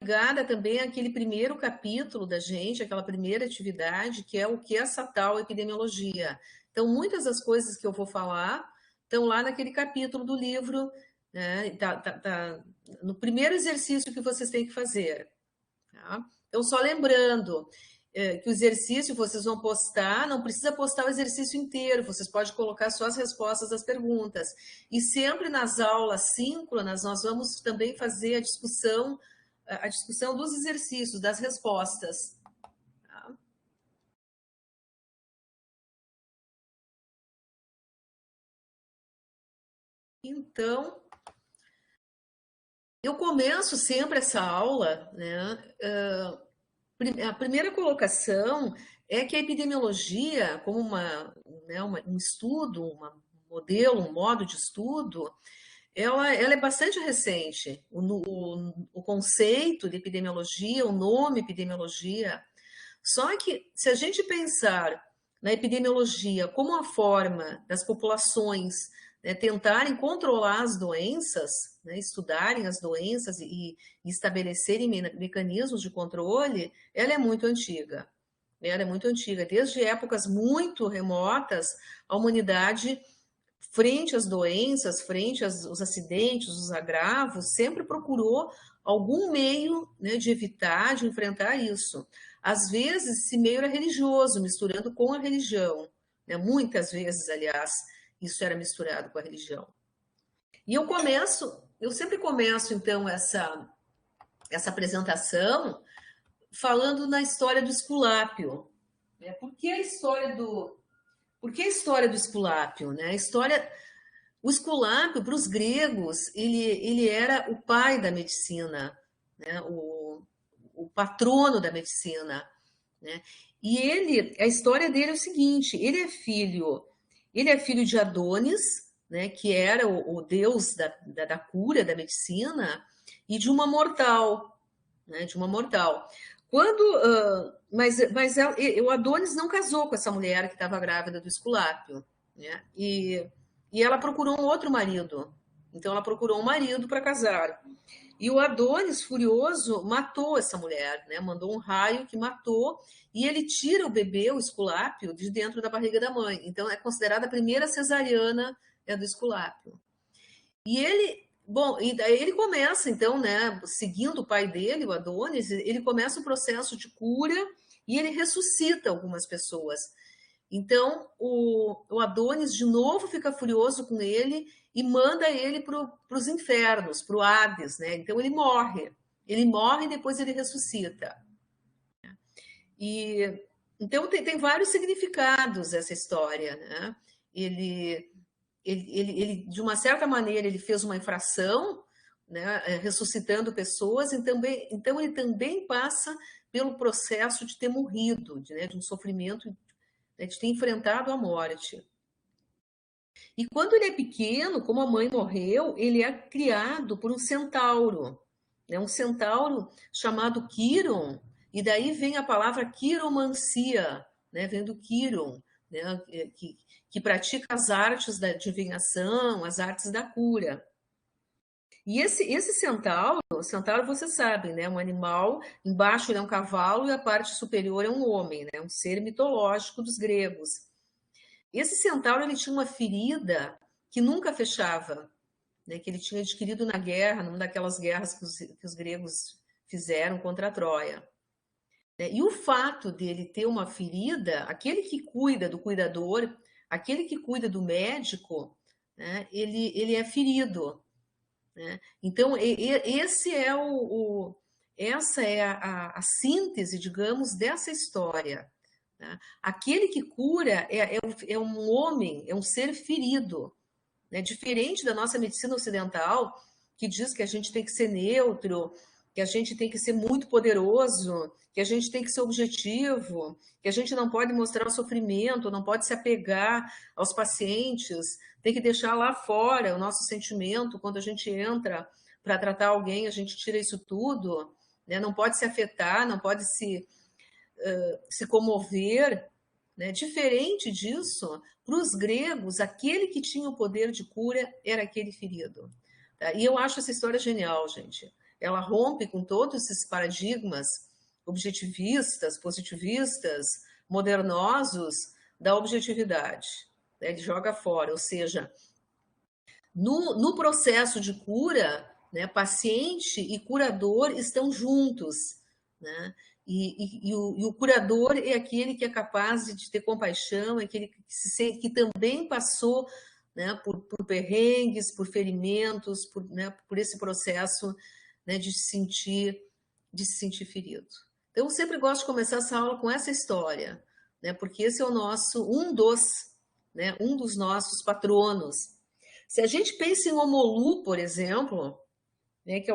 ligada também àquele primeiro capítulo da gente, aquela primeira atividade, que é o que é essa tal epidemiologia. Então, muitas das coisas que eu vou falar estão lá naquele capítulo do livro, né? No primeiro exercício que vocês têm que fazer. Tá? Então, só lembrando que o exercício vocês vão postar, não precisa postar o exercício inteiro, vocês podem colocar só as respostas das perguntas. E sempre nas aulas síncronas, nós vamos também fazer a discussão dos exercícios, das respostas. Tá? Então, eu começo sempre essa aula, né? A primeira colocação é que a epidemiologia, como um estudo, um modelo, um modo de estudo, ela é bastante recente. O conceito de epidemiologia, o nome epidemiologia. Só que, se a gente pensar na epidemiologia como a forma das populações, né, tentarem controlar as doenças, né, estudarem as doenças e estabelecerem mecanismos de controle, ela é muito antiga. Ela é muito antiga. Desde épocas muito remotas, a humanidade, frente às doenças, frente aos acidentes, os agravos, sempre procurou algum meio, né, de evitar, de enfrentar isso. Às vezes, esse meio era religioso, misturando com a religião. Né? Muitas vezes, aliás, isso era misturado com a religião. E eu sempre começo, então, essa apresentação falando na história do Esculápio. Né? Por que a história do Esculápio? Né? O Esculápio, para os gregos, ele era o pai da medicina, né? O patrono da medicina. Né? E a história dele é o seguinte: ele é filho de Adonis, né, que era o deus da cura, da medicina, e de uma mortal, né, de uma mortal. Mas o Adonis não casou com essa mulher que estava grávida do Esculápio, né? E ela procurou um outro marido. Então ela procurou um marido para casar. E o Adonis, furioso, matou essa mulher, né? Mandou um raio que matou, e ele tira o bebê, o Esculápio, de dentro da barriga da mãe. Então é considerada a primeira cesariana do Esculápio. E daí ele começa, então, né, seguindo o pai dele, o Adonis, ele começa o processo de cura e ele ressuscita algumas pessoas. Então, o Adonis de novo fica furioso com ele e manda ele para os infernos, para o Hades, né? Então ele morre. Ele morre e depois ele ressuscita. E então tem vários significados essa história, né? Ele, de uma certa maneira, ele fez uma infração, né, ressuscitando pessoas, então ele também passa pelo processo de ter morrido, de um sofrimento, né, de ter enfrentado a morte. E quando ele é pequeno, como a mãe morreu, ele é criado por um centauro, né, um centauro chamado Quiron, e daí vem a palavra quiromancia, né, vem do Quiron, né, que pratica as artes da adivinhação, as artes da cura. E esse centauro, o centauro você sabe, né, um animal, embaixo ele é um cavalo e a parte superior é um homem, né, um ser mitológico dos gregos. Esse centauro ele tinha uma ferida que nunca fechava, né, que ele tinha adquirido na guerra, numa daquelas guerras que os gregos fizeram contra a Troia. E o fato dele ter uma ferida, aquele que cuida do cuidador, aquele que cuida do médico, né, ele é ferido. Né? Então, essa é a síntese, digamos, dessa história. Né? Aquele que cura é um homem, é um ser ferido. Né? Diferente da nossa medicina ocidental, que diz que a gente tem que ser neutro, que a gente tem que ser muito poderoso, que a gente tem que ser objetivo, que a gente não pode mostrar o sofrimento, não pode se apegar aos pacientes, tem que deixar lá fora o nosso sentimento. Quando a gente entra para tratar alguém, a gente tira isso tudo, né? Não pode se afetar, não pode se comover. Né? Diferente disso, para os gregos, aquele que tinha o poder de cura era aquele ferido. Tá? E eu acho essa história genial, gente. ela rompe com todos esses paradigmas objetivistas, positivistas, modernosos da objetividade. Né? Ele joga fora, ou seja, no processo de cura, né, paciente e curador estão juntos, né? E o curador é aquele que é capaz de ter compaixão, é aquele que também passou, né, por perrengues, por ferimentos, né, por esse processo, né, de se sentir ferido. Então, eu sempre gosto de começar essa aula com essa história, né, porque esse é o nosso, né, um dos nossos patronos. Se a gente pensa em Omolu, por exemplo, né, que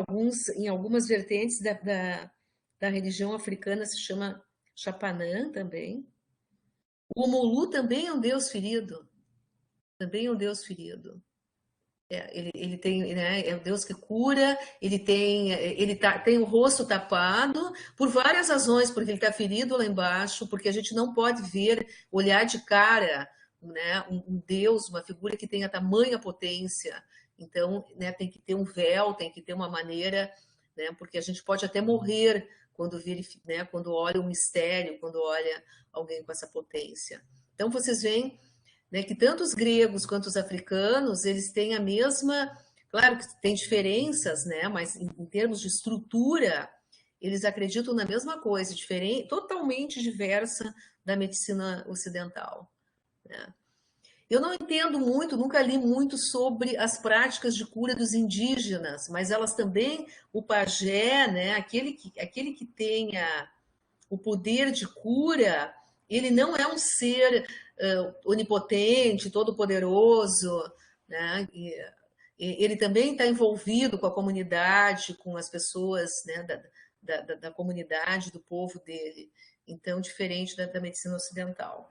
em algumas vertentes da religião africana se chama Chapanã também. O Omolu também é um deus ferido. Também é um deus ferido. Ele tem, né, é o Deus que cura, tem o rosto tapado por várias razões, porque ele está ferido lá embaixo, porque a gente não pode ver, olhar de cara, né, um Deus, uma figura que tenha tamanha potência. Então, né, tem que ter um véu, tem que ter uma maneira, né, porque a gente pode até morrer quando né, quando olha o mistério, quando olha alguém com essa potência. Então, vocês veem, né, que tanto os gregos quanto os africanos, eles têm a mesma, claro que tem diferenças, né, mas em termos de estrutura, eles acreditam na mesma coisa, diferente, totalmente diversa da medicina ocidental. Né? Eu não entendo muito, nunca li muito sobre as práticas de cura dos indígenas, mas elas também, o pajé, né, aquele que tenha o poder de cura, ele não é um ser onipotente, todo-poderoso, né? Ele também está envolvido com a comunidade, com as pessoas, né, da comunidade, do povo dele. Então, diferente da medicina ocidental.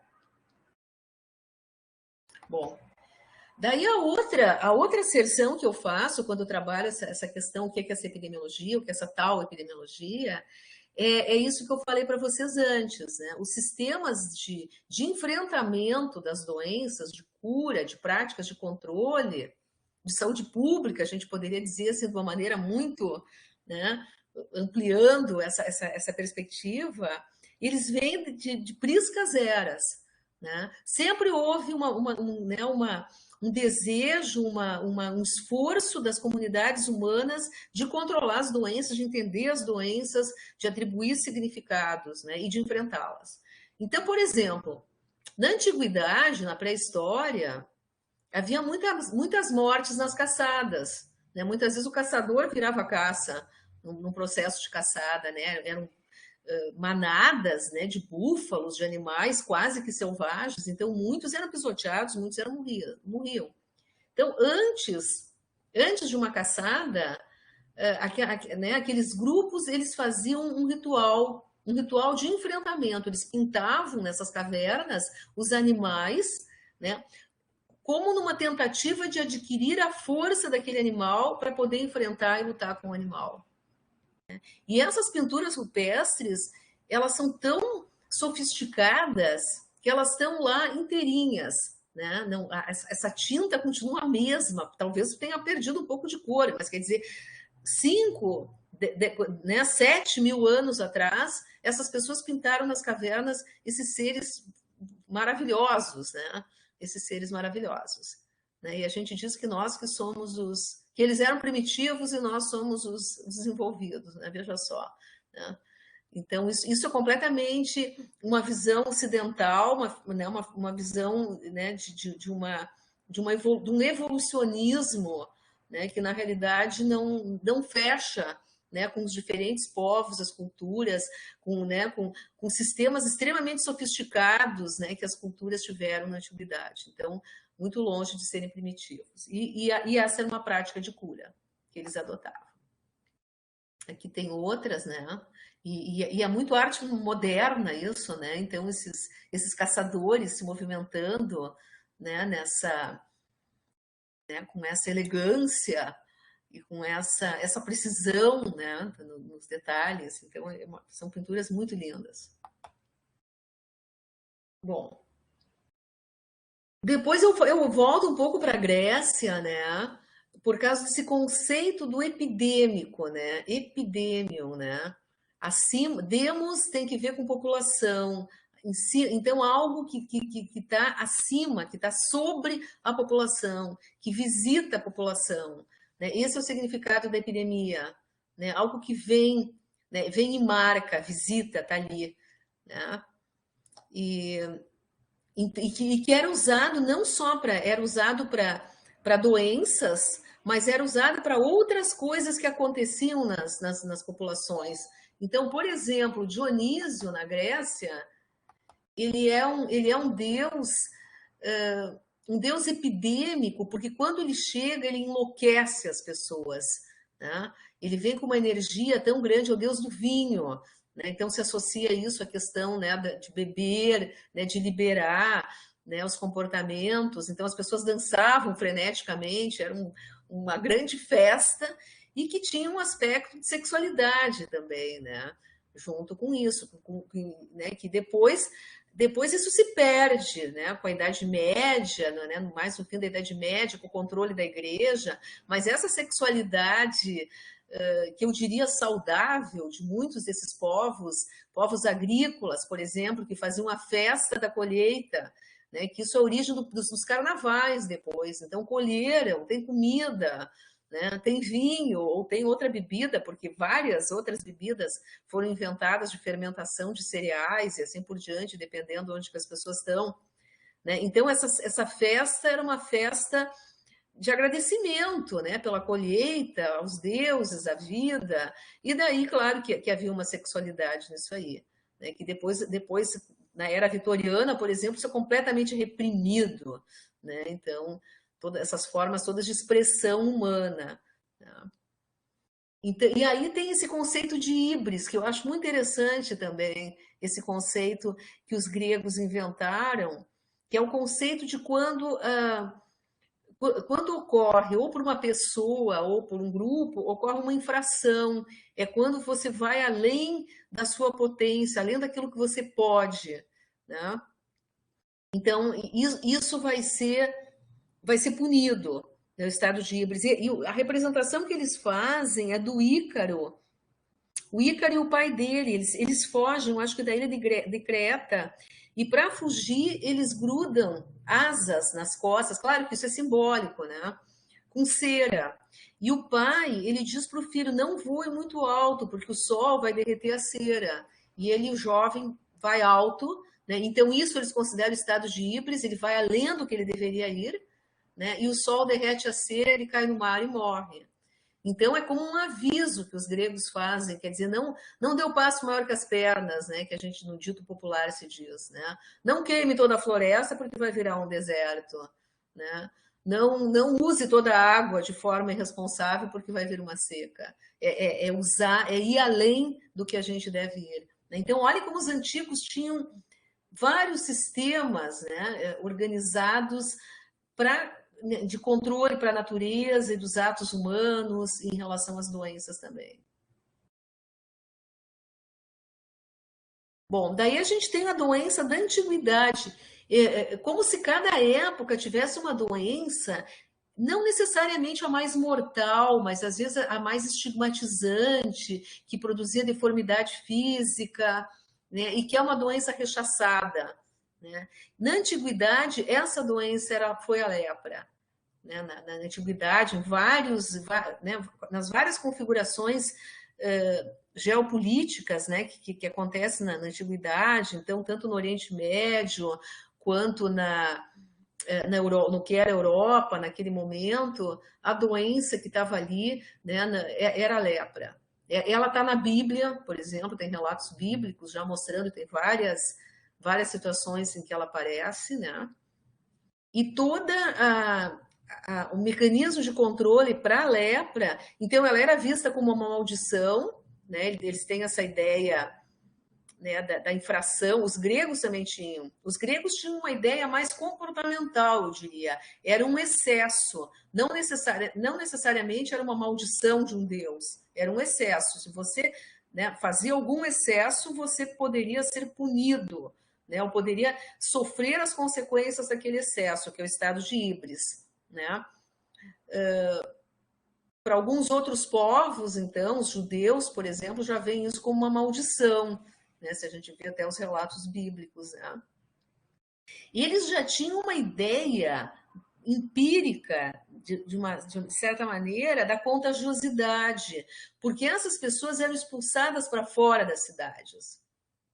Bom, daí a outra asserção que eu faço quando eu trabalho essa questão, o que é essa epidemiologia, o que é essa tal epidemiologia, é isso que eu falei para vocês antes, né? Os sistemas de enfrentamento das doenças, de cura, de práticas de controle, de saúde pública, a gente poderia dizer assim, de uma maneira muito, né, ampliando essa perspectiva, eles vêm de priscas eras. Né? Sempre houve um desejo, um esforço das comunidades humanas de controlar as doenças, de entender as doenças, de atribuir significados, né, e de enfrentá-las. Então, por exemplo, na antiguidade, na pré-história, havia muitas mortes nas caçadas. Né? Muitas vezes o caçador virava caça num processo de caçada, né? Eram manadas, né, de búfalos, de animais quase que selvagens, então muitos eram pisoteados, muitos morriam. Então, antes de uma caçada, né, aqueles grupos eles faziam um ritual de enfrentamento. Eles pintavam nessas cavernas os animais, né, como numa tentativa de adquirir a força daquele animal para poder enfrentar e lutar com o animal. E essas pinturas rupestres, elas são tão sofisticadas que elas estão lá inteirinhas. Né? Não, essa tinta continua a mesma, talvez tenha perdido um pouco de cor, mas quer dizer, 7 mil anos atrás, essas pessoas pintaram nas cavernas esses seres maravilhosos, né? Esses seres maravilhosos. Né? E a gente diz que nós que somos que eles eram primitivos e nós somos os desenvolvidos, né? Veja só. Né? Então, isso é completamente uma visão ocidental, uma visão, né, de um evolucionismo, né, que, na realidade, não fecha, né, com os diferentes povos, as culturas, com sistemas extremamente sofisticados, né, que as culturas tiveram na antiguidade. Então, muito longe de serem primitivos. E essa era uma prática de cura que eles adotavam. Aqui tem outras, né? E é muito arte moderna isso, né? Então, esses caçadores se movimentando, né, com essa elegância e com essa precisão, né, nos detalhes. Então, são pinturas muito lindas. Bom, depois eu volto um pouco para a Grécia, né? por causa desse conceito do epidêmico, né? Epidêmio, né? Acima, demos tem que ver com população. Então, algo que está acima, que está sobre a população, que visita a população. Né? Esse é o significado da epidemia. Né? Algo que vem, né? Vem e marca, visita, está ali. Né? E, que era usado não só para, era usado para doenças, mas era usado para outras coisas que aconteciam nas populações. Então, por exemplo, Dionísio, na Grécia, ele é um deus epidêmico, porque quando ele chega, ele enlouquece as pessoas. Né? Ele vem com uma energia tão grande, é o deus do vinho. Né? Então se associa isso à questão, né, de beber, né, de liberar, né, os comportamentos. Então as pessoas dançavam freneticamente, era uma grande festa e que tinha um aspecto de sexualidade também, né? Junto com isso, né, que depois isso se perde, né, com a Idade Média, né, mais no fim da Idade Média, com o controle da igreja, mas essa sexualidade que eu diria saudável de muitos desses povos agrícolas, por exemplo, que faziam a festa da colheita, né, que isso é a origem dos carnavais depois. Então, colheram, tem comida, né, tem vinho ou tem outra bebida, porque várias outras bebidas foram inventadas de fermentação de cereais e assim por diante, dependendo de onde que as pessoas estão. Né? Então, essa festa era uma festa de agradecimento, né, pela colheita, aos deuses, à vida, e daí, claro, que havia uma sexualidade nisso aí, né, que depois, na era vitoriana, por exemplo, isso é completamente reprimido, né, então, todas essas formas todas de expressão humana. Né? Então, e aí tem esse conceito de híbris, que eu acho muito interessante também, esse conceito que os gregos inventaram, que é o conceito de quando ocorre, ou por uma pessoa, ou por um grupo, ocorre uma infração. É quando você vai além da sua potência, além daquilo que você pode. Né? Então, isso vai ser punido no estado de híbris. E a representação que eles fazem é do Ícaro. O Ícaro e o pai dele, eles fogem, acho que da ilha de Creta, e para fugir, eles grudam asas nas costas. Claro que isso é simbólico, né? Com cera. E o pai, ele diz para o filho, não voe muito alto, porque o sol vai derreter a cera. E ele, o jovem, vai alto, né? Então isso eles consideram estado de híbris, ele vai além do que ele deveria ir, né? E o sol derrete a cera, ele cai no mar e morre. Então é como um aviso que os gregos fazem, quer dizer, não dê o passo maior que as pernas, né? Que a gente no dito popular se diz, né? Não queime toda a floresta porque vai virar um deserto, né? Não use toda a água de forma irresponsável porque vai vir uma seca. É ir além do que a gente deve ir. Então, olha como os antigos tinham vários sistemas, né, organizados para de controle para a natureza e dos atos humanos em relação às doenças também. Bom, daí a gente tem a doença da antiguidade, como se cada época tivesse uma doença, não necessariamente a mais mortal, mas às vezes a mais estigmatizante, que produzia deformidade física, né, e que é uma doença rechaçada. Né? Na antiguidade, essa doença foi a lepra. Né, na antiguidade, né, nas várias configurações geopolíticas, né, que acontecem na antiguidade, então, tanto no Oriente Médio, quanto no que era a Europa naquele momento, a doença que estava ali, né, era a lepra. Ela está na Bíblia, por exemplo, tem relatos bíblicos já mostrando, tem várias situações em que ela aparece, né? E o mecanismo de controle para a lepra, então ela era vista como uma maldição, né? Eles têm essa ideia, né, da infração. Os gregos também tinham. Os gregos tinham uma ideia mais comportamental, eu diria. Era um excesso. Não necessariamente era uma maldição de um deus. Era um excesso. Se você, né, fazia algum excesso, você poderia ser punido. Né, ou poderia sofrer as consequências daquele excesso, que é o estado de híbris. Né? para alguns outros povos, então, os judeus, por exemplo, já veem isso como uma maldição, né? Se a gente vê até os relatos bíblicos, né? E eles já tinham uma ideia empírica, de certa maneira, da contagiosidade, porque essas pessoas eram expulsadas para fora das cidades,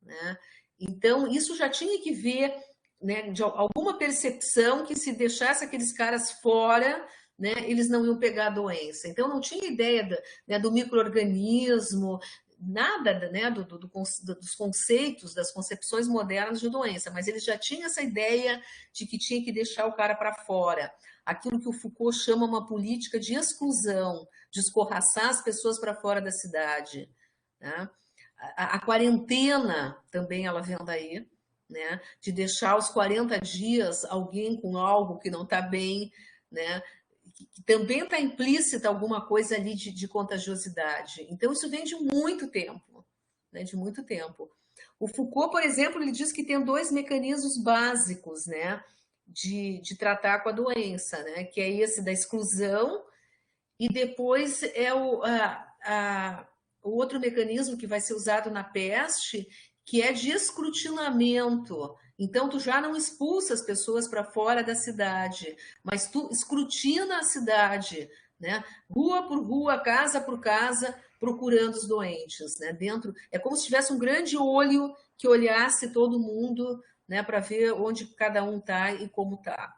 né? Então, isso já tinha que ver, né, de alguma percepção que se deixasse aqueles caras fora, né, eles não iam pegar a doença. Então, não tinha ideia né, do micro-organismo, nada, né, dos conceitos, das concepções modernas de doença, mas eles já tinham essa ideia de que tinha que deixar o cara para fora. Aquilo que o Foucault chama uma política de exclusão, de escorraçar as pessoas para fora da cidade, né? A quarentena também ela vem daí, né? De deixar os 40 dias alguém com algo que não está bem, né? Que também está implícita alguma coisa ali de contagiosidade. Então, isso vem de muito tempo, né? De muito tempo. O Foucault, por exemplo, ele diz que tem dois mecanismos básicos, né? De tratar com a doença, né? Que é esse da exclusão e depois é o outro mecanismo que vai ser usado na peste, que é de escrutinamento. Então, tu já não expulsa as pessoas para fora da cidade, mas tu escrutina a cidade, né? Rua por rua, casa por casa, procurando os doentes, né? Dentro, é como se tivesse um grande olho que olhasse todo mundo, né, para ver onde cada um está e como está.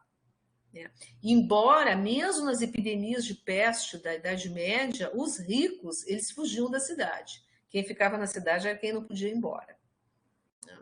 Né? Embora, mesmo nas epidemias de peste da Idade Média, os ricos eles fugiam da cidade. Quem ficava na cidade era quem não podia ir embora. Né?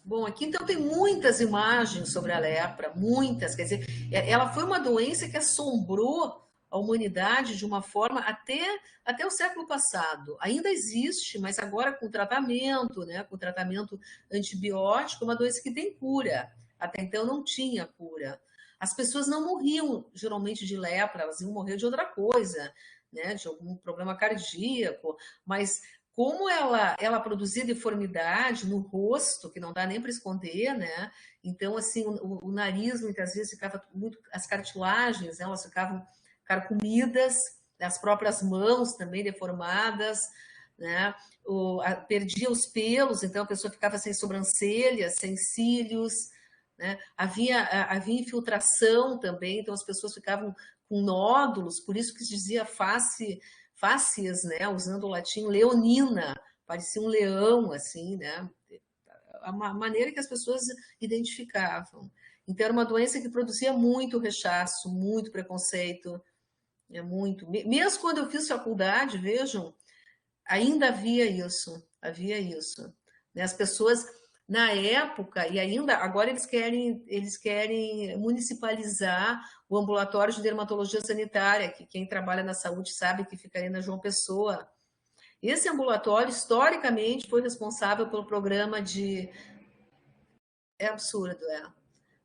Bom, aqui então tem muitas imagens sobre a lepra, muitas. Quer dizer, ela foi uma doença que assombrou a humanidade de uma forma até o século passado. Ainda existe, mas agora com tratamento, né, com tratamento antibiótico, é uma doença que tem cura. Até então não tinha cura. As pessoas não morriam geralmente de lepra, elas iam morrer de outra coisa, né, de algum problema cardíaco, mas como ela produzia deformidade no rosto, que não dá nem para esconder, né? Então, assim, o nariz muitas vezes ficava muito, as cartilagens, elas ficavam carcomidas, as próprias mãos também deformadas, né? Perdia os pelos, então a pessoa ficava sem sobrancelhas, sem cílios, né? Havia infiltração também, então as pessoas ficavam com nódulos, por isso que se dizia fácies, né? Usando o latim, leonina, parecia um leão, assim, né? A maneira que as pessoas identificavam. Então, era uma doença que produzia muito rechaço, muito preconceito, muito. Mesmo quando eu fiz faculdade, vejam, ainda havia isso, havia isso. Né? As pessoas, na época, e ainda, agora eles querem municipalizar o ambulatório de dermatologia sanitária, que quem trabalha na saúde sabe que ficaria na João Pessoa. Esse ambulatório, historicamente, foi responsável pelo programa de... É absurdo, é.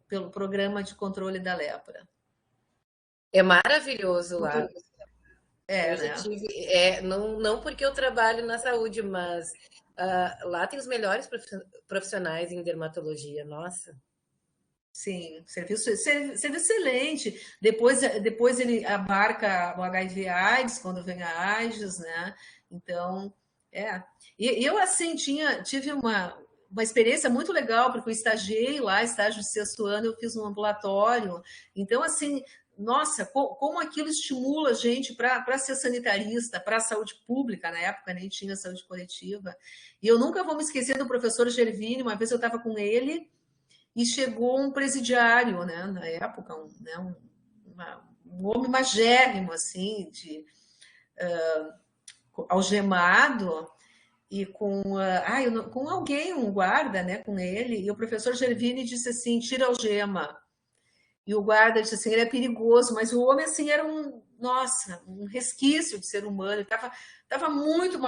Pelo programa de controle da lepra. É maravilhoso lá. Muito... É, Eu já né? tive, não porque eu trabalho na saúde, mas lá tem os melhores profissionais em dermatologia, nossa. Sim, serviço excelente. Depois ele abarca o HIV/AIDS, quando vem a AIDS, né? Então, é. E eu, assim, tive uma experiência muito legal, porque eu estagiei lá, estágio de sexto ano, eu fiz um ambulatório. Então, assim, nossa, como aquilo estimula a gente para ser sanitarista, para a saúde pública, na época nem tinha saúde coletiva. E eu nunca vou me esquecer do professor Gervini, uma vez eu estava com ele e chegou um presidiário, né, na época, um homem magérrimo, assim, algemado, e com alguém, um guarda, né, com ele, e o professor Gervini disse assim, tira a algema. E o guarda disse assim, ele é perigoso, mas o homem, assim, era nossa, um resquício de ser humano, tava muito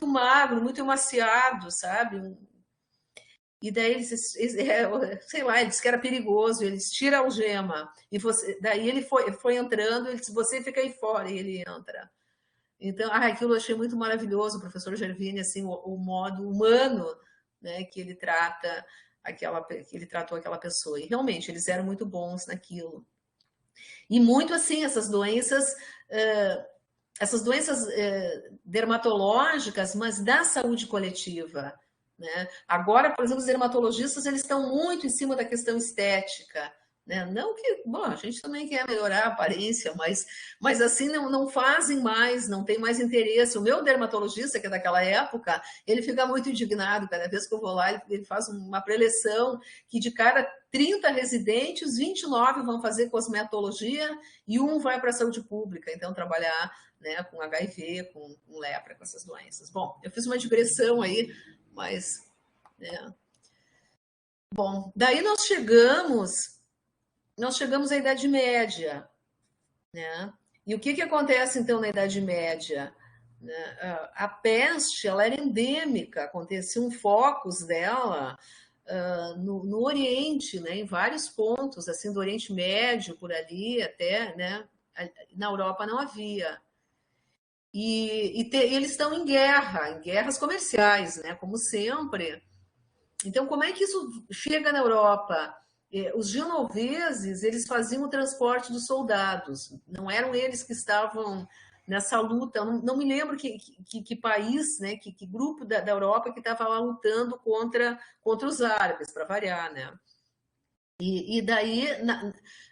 magro, muito emaciado, sabe? E daí sei lá, ele disse que era perigoso, eles tiram a algema. E daí ele foi entrando, ele disse, você fica aí fora, e ele entra. Então, aquilo eu achei muito maravilhoso, o professor Gervini, assim, o modo humano, né, que ele tratou aquela pessoa. E realmente, eles eram muito bons naquilo. E muito assim, essas doenças dermatológicas, mas da saúde coletiva, né? Agora, por exemplo, os dermatologistas eles estão muito em cima da questão estética, né? Não que, bom, a gente também quer melhorar a aparência, mas assim não fazem mais, não tem mais interesse. O meu dermatologista, que é daquela época, ele fica muito indignado cada vez que eu vou lá, ele faz uma preleção que de cada 30 residentes, 29 vão fazer cosmetologia e um vai para a saúde pública, então trabalhar, né, com HIV, com lepra, com essas doenças. Bom, eu fiz uma digressão aí, mas, né. Bom, daí nós chegamos à Idade Média, né? E o que acontece então na Idade Média? A peste, ela era endêmica, aconteciam focos dela no Oriente, né? Em vários pontos, assim, do Oriente Médio, por ali até, né? Na Europa não havia. Eles estão em guerras comerciais, né? Como sempre. Então, como é que isso chega na Europa? Os genoveses, eles faziam o transporte dos soldados, não eram eles que estavam nessa luta, não me lembro que país, né, que grupo da Europa que estava lá lutando contra os árabes, para variar, né? E daí,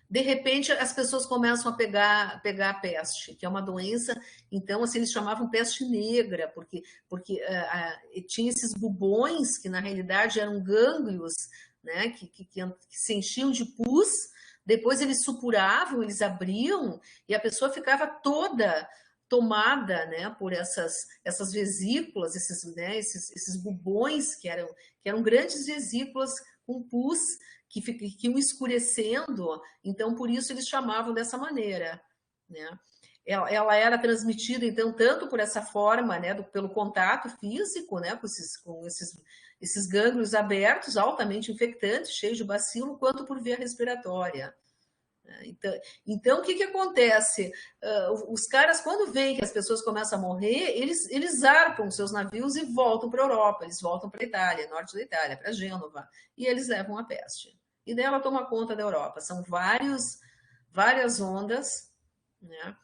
de repente, as pessoas começam a pegar a peste, que é uma doença, então, assim, eles chamavam peste negra, porque tinha esses bubões, que na realidade eram gânglios, né, que se enchiam de pus, depois eles supuravam, eles abriam, e a pessoa ficava toda tomada, né, por essas vesículas, esses bubões, que eram grandes vesículas com pus, que iam escurecendo, então por isso eles chamavam dessa maneira, né? Ela era transmitida, então, tanto por essa forma, né, pelo contato físico, né, com esses gânglios abertos, altamente infectantes, cheios de bacilo, quanto por via respiratória. Então, o que acontece? Os caras, quando veem que as pessoas começam a morrer, eles zarpam seus navios e voltam para a Europa, eles voltam para a Itália, norte da Itália, para Gênova, e eles levam a peste. E dela toma conta da Europa. São várias ondas, né?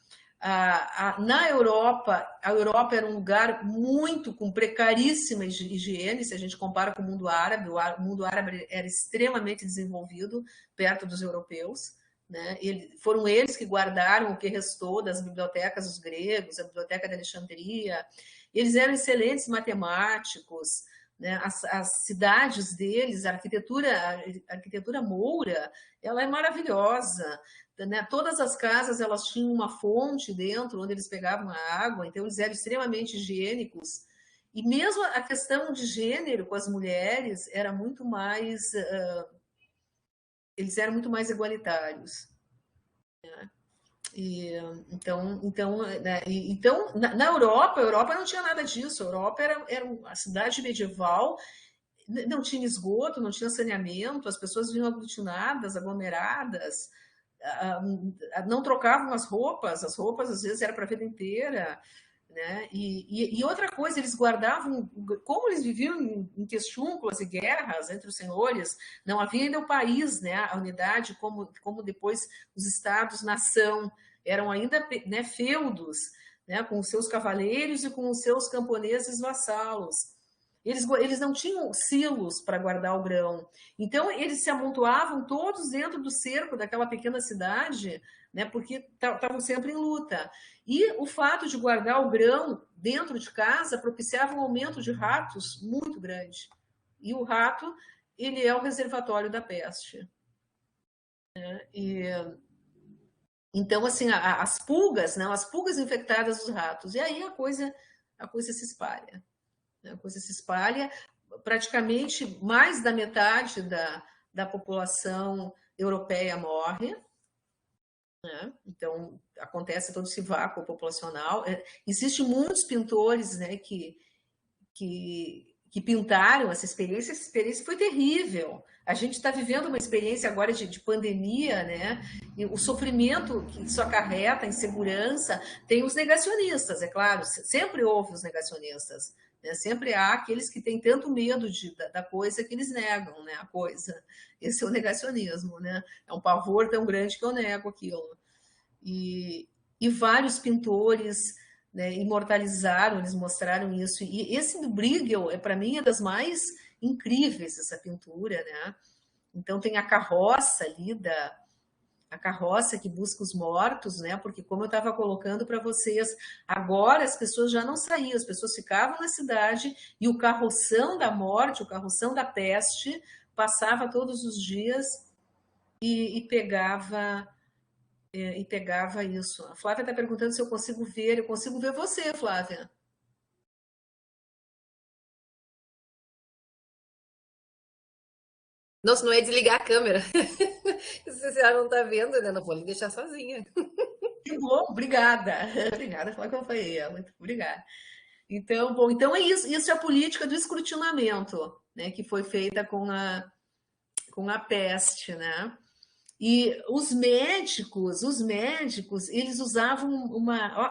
Na Europa, a Europa era um lugar muito com precaríssima higiene, se a gente compara com o mundo árabe. O mundo árabe era extremamente desenvolvido perto dos europeus, né? Foram eles que guardaram o que restou das bibliotecas dos gregos, a biblioteca de Alexandria. Eles eram excelentes matemáticos, né? As cidades deles, a arquitetura moura, ela é maravilhosa, né? Todas as casas elas tinham uma fonte dentro onde eles pegavam a água, então eles eram extremamente higiênicos. E mesmo a questão de gênero com as mulheres era muito mais eles eram muito mais igualitários, né? Então, na Europa, a Europa não tinha nada disso. A Europa era uma cidade medieval, não tinha esgoto, não tinha saneamento, as pessoas vinham aglutinadas, aglomeradas, não trocavam as roupas às vezes era para a vida inteira, né? E outra coisa, eles guardavam, como eles viviam em questúnculas e guerras entre os senhores, não havia ainda o país, né? A unidade, como depois os estados-nação, eram ainda, né, feudos, né? Com os seus cavaleiros e com os seus camponeses vassalos. Eles não tinham silos para guardar o grão. Então, eles se amontoavam todos dentro do cerco daquela pequena cidade, né, porque estavam sempre em luta. E o fato de guardar o grão dentro de casa propiciava um aumento de ratos muito grande. E o rato, ele é o reservatório da peste, né? Então, assim, as pulgas, não, as pulgas infectadas dos ratos. E aí a coisa se espalha. A coisa se espalha, praticamente mais da metade da população europeia morre, né? Então, acontece todo esse vácuo populacional. Existem muitos pintores, né, que pintaram essa experiência foi terrível. A gente está vivendo uma experiência agora de pandemia, né? E o sofrimento que isso acarreta, a insegurança. Tem os negacionistas, é claro, sempre houve os negacionistas, né? Sempre há aqueles que têm tanto medo da coisa que eles negam, né, a coisa. Esse é o negacionismo, né? É um pavor tão grande que eu nego aquilo. E vários pintores, né, imortalizaram, eles mostraram isso. E esse do Bruegel, para mim, é das mais incríveis, essa pintura, né? Então tem a carroça ali, a carroça que busca os mortos, né? Porque como eu estava colocando para vocês, agora as pessoas já não saíam, as pessoas ficavam na cidade e o carroção da morte, o carroção da peste, passava todos os dias e pegava isso. A Flávia está perguntando se eu consigo ver. Eu consigo ver você, Flávia. Nossa, não é desligar a câmera. Se ela não tá vendo, né? Não vou lhe deixar sozinha. Que bom, obrigada. Obrigada pela companhia. Muito obrigada. Então, bom, então é isso. Isso é a política do escrutinamento, né, que foi feita com a peste, né? E os médicos, eles usavam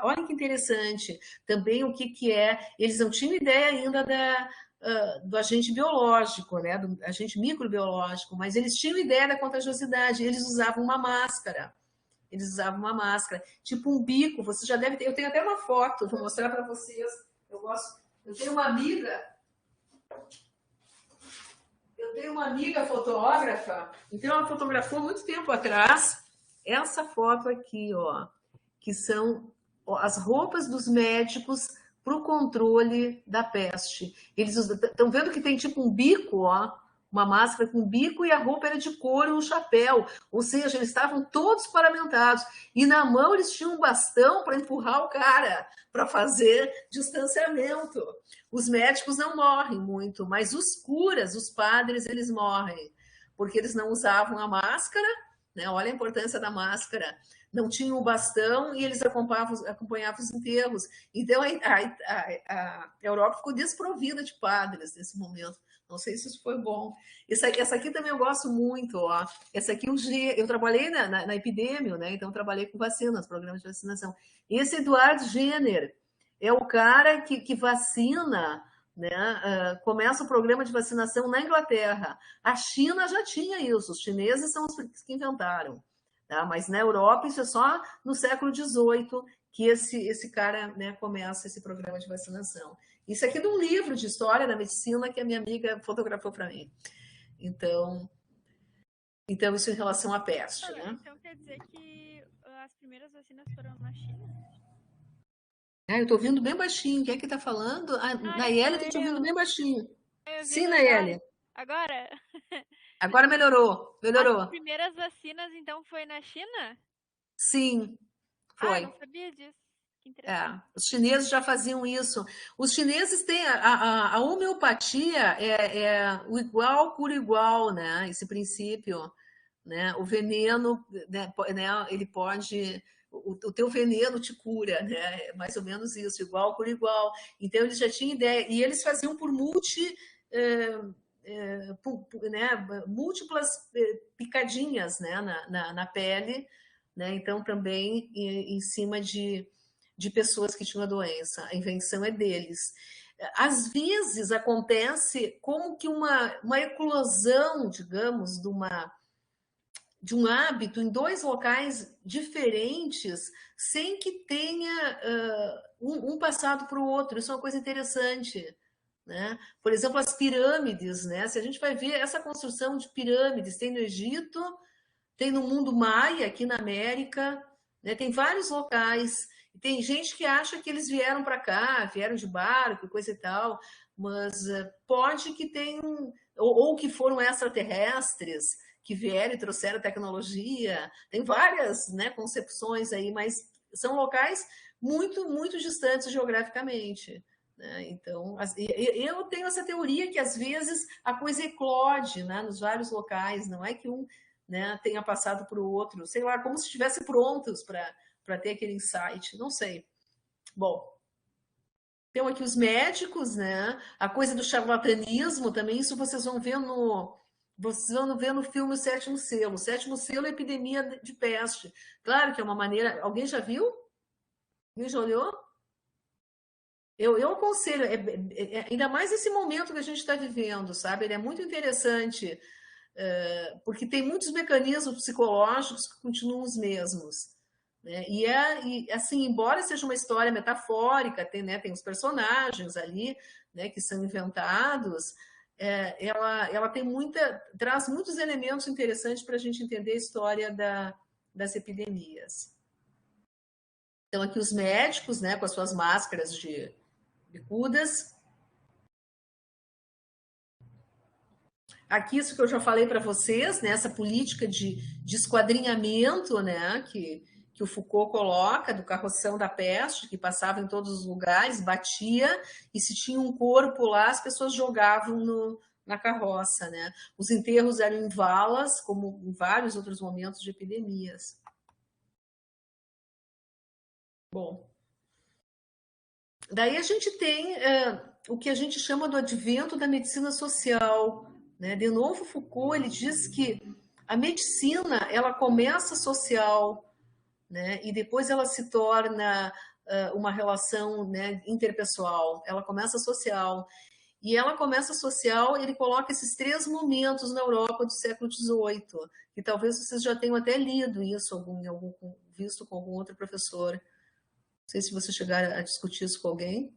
olha que interessante, também o que que é, eles não tinham ideia ainda do agente biológico, né, do agente microbiológico, mas eles tinham ideia da contagiosidade, eles usavam uma máscara. Eles usavam uma máscara, tipo um bico, você já deve ter, eu tenho até uma foto, vou mostrar para vocês. Eu tenho uma amiga fotógrafa, então ela fotografou muito tempo atrás essa foto aqui, ó, que são as roupas dos médicos para o controle da peste. Eles estão vendo que tem tipo um bico, ó, uma máscara com bico e a roupa era de couro e um chapéu, ou seja, eles estavam todos paramentados e na mão eles tinham um bastão para empurrar o cara, para fazer distanciamento. Os médicos não morrem muito, mas os curas, os padres, eles morrem, porque eles não usavam a máscara, né? Olha a importância da máscara. Não tinham o bastão e eles acompanhavam os enterros. Então, a Europa ficou desprovida de padres nesse momento. Não sei se isso foi bom. Essa aqui também eu gosto muito. Ó. Essa aqui eu trabalhei na Epidêmio, né? Então eu trabalhei com vacinas, programas de vacinação. Esse Eduardo Jenner é o cara que vacina, né? Começa o programa de vacinação na Inglaterra. A China já tinha isso, os chineses são os que inventaram. Tá? Mas na Europa, isso é só no século XVIII que esse cara, né, começa esse programa de vacinação. Isso aqui é de um livro de história da medicina que a minha amiga fotografou para mim. Então, isso em relação à peste. Né? Então quer dizer que as primeiras vacinas foram na China? Eu estou ouvindo bem baixinho. Quem é que está falando? Nayeli, estou te ouvindo bem baixinho. Sim, Nayeli. Agora? Agora melhorou. As primeiras vacinas, então, foi na China? Sim, foi. Não sabia disso. Que interessante. Os chineses já faziam isso. Os chineses têm a homeopatia o igual cura igual, né? Esse princípio, né? O veneno, né? Ele pode o teu veneno te cura, né? É mais ou menos isso, igual cura igual. Então eles já tinham ideia e eles faziam por múltiplas picadinhas, né? Na pele, né? Então também em cima de pessoas que tinham a doença. A invenção é deles. Às vezes acontece como que uma eclosão, digamos, de um hábito em dois locais diferentes, sem que tenha um passado para o outro. Isso é uma coisa interessante. Né? Por exemplo, as pirâmides. Né? Se a gente vai ver essa construção de pirâmides, tem no Egito, tem no mundo maia, aqui na América, né? Tem vários locais. Tem gente que acha que eles vieram para cá, vieram de barco, coisa e tal, mas pode que tenham, ou que foram extraterrestres, que vieram e trouxeram tecnologia. Tem várias, né, concepções aí, mas são locais muito, muito distantes geograficamente. Né? Então, eu tenho essa teoria que às vezes a coisa eclode, né, nos vários locais, não é que um, né, tenha passado para o outro, sei lá, como se estivessem prontos para ter aquele insight, não sei. Bom, tem aqui os médicos, né? A coisa do charlatanismo também, isso vocês vão ver no filme O Sétimo Selo. O Sétimo Selo é epidemia de peste. Claro que é uma maneira. Alguém já viu? Alguém já olhou? Eu aconselho, ainda mais esse momento que a gente está vivendo, sabe? Ele é muito interessante, porque tem muitos mecanismos psicológicos que continuam os mesmos. Né? E assim, embora seja uma história metafórica, tem os personagens ali, né, que são inventados, ela traz muitos elementos interessantes para a gente entender a história das epidemias. Então, aqui os médicos, né, com as suas máscaras de bicudas. Aqui, isso que eu já falei para vocês, né, essa política de esquadrinhamento, né, que o Foucault coloca, do carroção da peste, que passava em todos os lugares, batia, e se tinha um corpo lá, as pessoas jogavam na carroça. Né? Os enterros eram em valas, como em vários outros momentos de epidemias. Bom, daí a gente tem o que a gente chama do advento da medicina social. Né? De novo, Foucault ele diz que a medicina ela começa social, né? E depois ela se torna uma relação, né, interpessoal. Ela começa social. E ela começa social, ele coloca esses 3 momentos na Europa do século XVIII, que talvez vocês já tenham até lido isso, visto com algum outro professor. Não sei se vocês chegaram a discutir isso com alguém.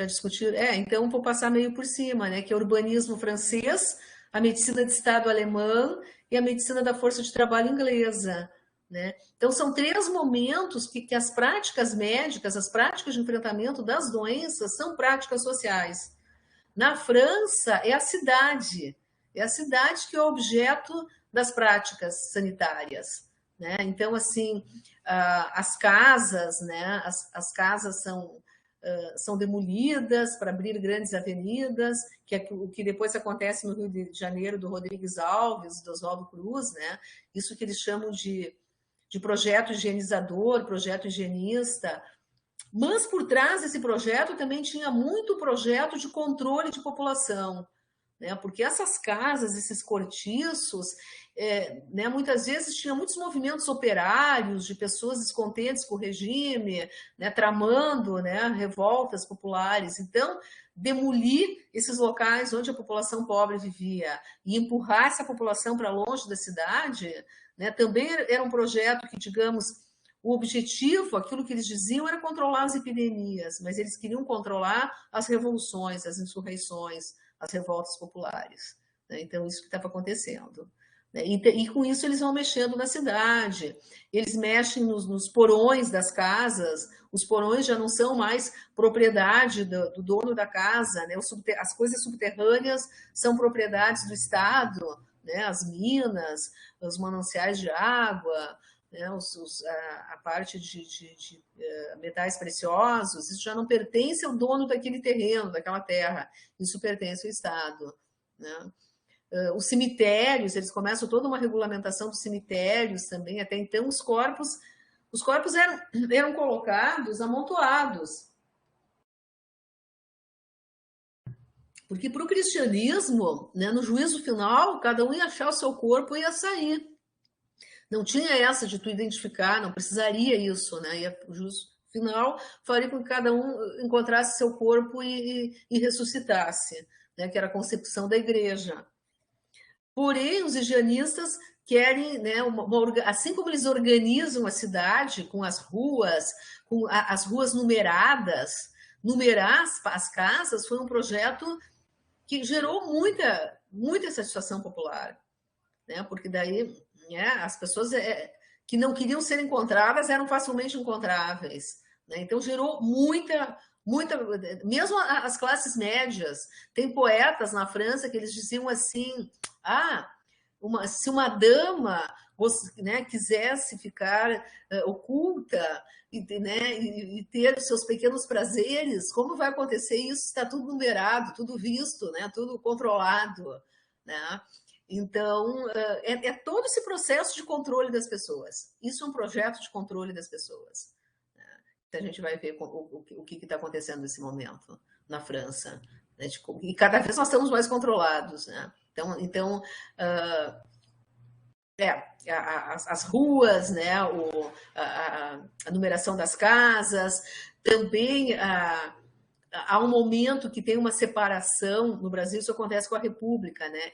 Já discutiram? Então vou passar meio por cima, né? Que é o urbanismo francês, a medicina de Estado alemã e a medicina da força de trabalho inglesa. Né? Então, são 3 momentos que as práticas médicas, as práticas de enfrentamento das doenças, são práticas sociais. Na França, é a cidade que é o objeto das práticas sanitárias. Né? Então, assim, as casas, né? As casas são demolidas para abrir grandes avenidas, que é o que depois acontece no Rio de Janeiro, do Rodrigues Alves, do Oswaldo Cruz, né? Isso que eles chamam de projeto higienizador, projeto higienista. Mas por trás desse projeto também tinha muito projeto de controle de população, né? Porque essas casas, esses cortiços, né, muitas vezes tinha muitos movimentos operários de pessoas descontentes com o regime, né, tramando, né, revoltas populares. Então, demolir esses locais onde a população pobre vivia e empurrar essa população para longe da cidade, né, também era um projeto que, digamos, o objetivo, aquilo que eles diziam, era controlar as epidemias, mas eles queriam controlar as revoluções, as insurreições, as revoltas populares. Né? Então, isso que estava acontecendo. Né? E com isso eles vão mexendo na cidade, eles mexem nos porões das casas, os porões já não são mais propriedade do dono da casa, né? As coisas subterrâneas são propriedades do Estado, né? As minas, os mananciais de água, né? A parte de metais preciosos, isso já não pertence ao dono daquele terreno, daquela terra, isso pertence ao Estado. Né? Os cemitérios, eles começam toda uma regulamentação dos cemitérios também. Até então, os corpos eram colocados amontoados. Porque para o cristianismo, né, no juízo final, cada um ia achar o seu corpo e ia sair. Não tinha essa de tu identificar, não precisaria isso, né? O juízo final faria com que cada um encontrasse seu corpo e ressuscitasse, né? Que era a concepção da igreja. Porém, os higienistas querem, né, assim como eles organizam a cidade com as ruas numeradas, numerar as casas foi um projeto que gerou muita satisfação popular, né? Porque daí, né, as pessoas que não queriam ser encontradas eram facilmente encontráveis, né? Então gerou muita, mesmo as classes médias. Tem poetas na França que eles diziam assim: se uma dama, né, quisesse ficar oculta e ter os seus pequenos prazeres, como vai acontecer isso? Está tudo numerado, tudo visto, né, tudo controlado, né? Então, é todo esse processo de controle das pessoas. Isso é um projeto de controle das pessoas. Né? Então, a gente vai ver o que está acontecendo nesse momento na França. Né? E cada vez nós estamos mais controlados. Né? Então as ruas, né? A numeração das casas, Também há um momento que tem uma separação, no Brasil isso acontece com a República, né?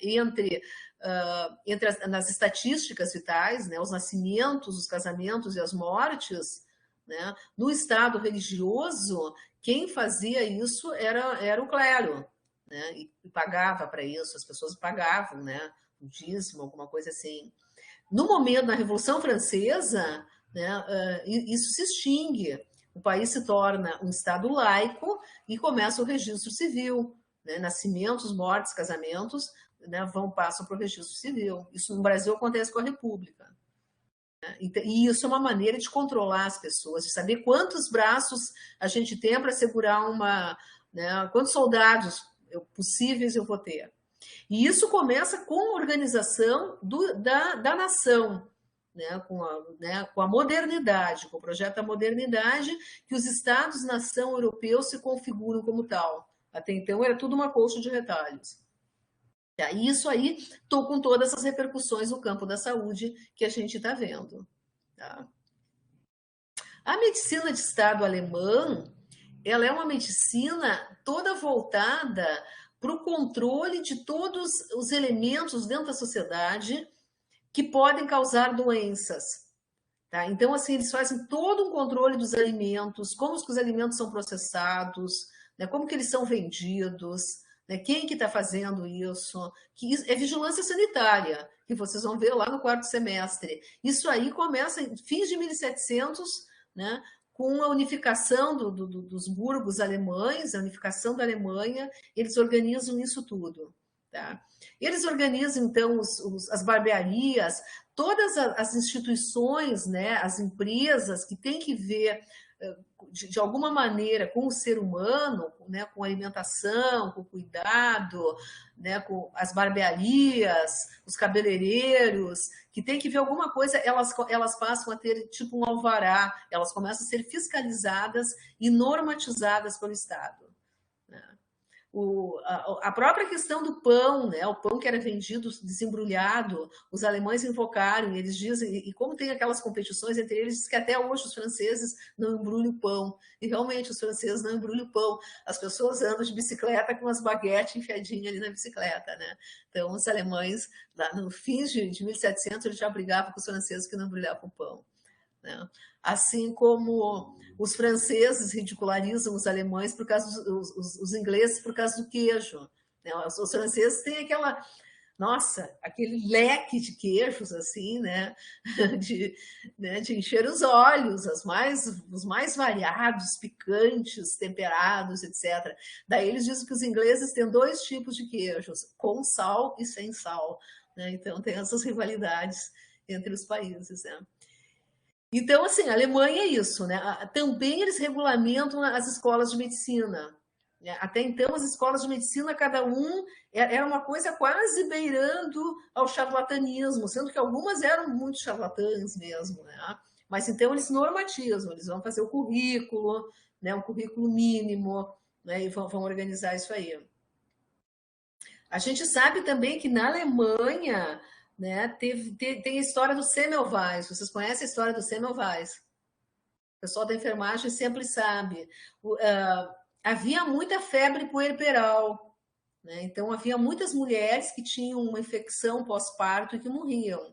Nas estatísticas vitais, né? Os nascimentos, os casamentos e as mortes, né? No Estado religioso, quem fazia isso era o clero, né? E pagava para isso, as pessoas pagavam, né? Um dízimo, alguma coisa assim. No momento da Revolução Francesa, né? Isso se extingue. O país se torna um Estado laico e começa o registro civil, né? Nascimentos, mortes, casamentos, né? Passam para o registro civil. Isso no Brasil acontece com a República. Né? E isso é uma maneira de controlar as pessoas, de saber quantos braços a gente tem para segurar né? Quantos soldados possíveis eu vou ter. E isso começa com a organização da nação, né, com a modernidade, com o projeto da modernidade, que os Estados-nação europeus se configuram como tal. Até então era tudo uma colcha de retalhos. E isso aí estou com todas as repercussões no campo da saúde que a gente está vendo. Tá? A medicina de Estado alemã, ela é uma medicina toda voltada para o controle de todos os elementos dentro da sociedade que podem causar doenças. Tá? Então, assim, eles fazem todo um controle dos alimentos, como que os alimentos são processados, né? Como que eles são vendidos, né? Quem que está fazendo isso, é vigilância sanitária, que vocês vão ver lá no quarto semestre. Isso aí começa em fins de 1700, né? Com a unificação dos burgos alemães, a unificação da Alemanha, eles organizam isso tudo. Tá? Eles organizam, então, as barbearias, todas as instituições, né, as empresas que têm que ver, de alguma maneira, com o ser humano, né, com alimentação, com cuidado, né, com as barbearias, os cabeleireiros, que tem que ver alguma coisa, elas passam a ter tipo um alvará, elas começam a ser fiscalizadas e normatizadas pelo Estado. A própria questão do pão, né? O pão que era vendido desembrulhado, os alemães invocaram, e eles dizem, e como tem aquelas competições entre eles, diz que até hoje os franceses não embrulham o pão. E realmente os franceses não embrulham o pão. As pessoas andam de bicicleta com as baguetes enfiadinhas ali na bicicleta, né? Então os alemães, lá no fim de 1700, eles já brigavam com os franceses que não embrulhavam o pão. Né? Assim como os franceses ridicularizam os alemães por causa os ingleses por causa do queijo. Né? Os franceses têm aquele leque de queijos assim, né? De encher os olhos, os mais variados, picantes, temperados, etc. Daí eles dizem que os ingleses têm 2 tipos de queijos, com sal e sem sal. Né? Então tem essas rivalidades entre os países. Né? Então, assim, a Alemanha é isso, né? Também eles regulamentam as escolas de medicina. Né? Até então, as escolas de medicina, cada um era uma coisa quase beirando ao charlatanismo, sendo que algumas eram muito charlatãs mesmo, né? Mas então eles normatizam, eles vão fazer o currículo, né? Um currículo mínimo, né? E vão organizar isso aí. A gente sabe também que na Alemanha, né, tem a história do Semmelweis. Vocês conhecem a história do Semmelweis? O pessoal da enfermagem sempre sabe. Havia muita febre puerperal. Né? Então, havia muitas mulheres que tinham uma infecção pós-parto e que morriam.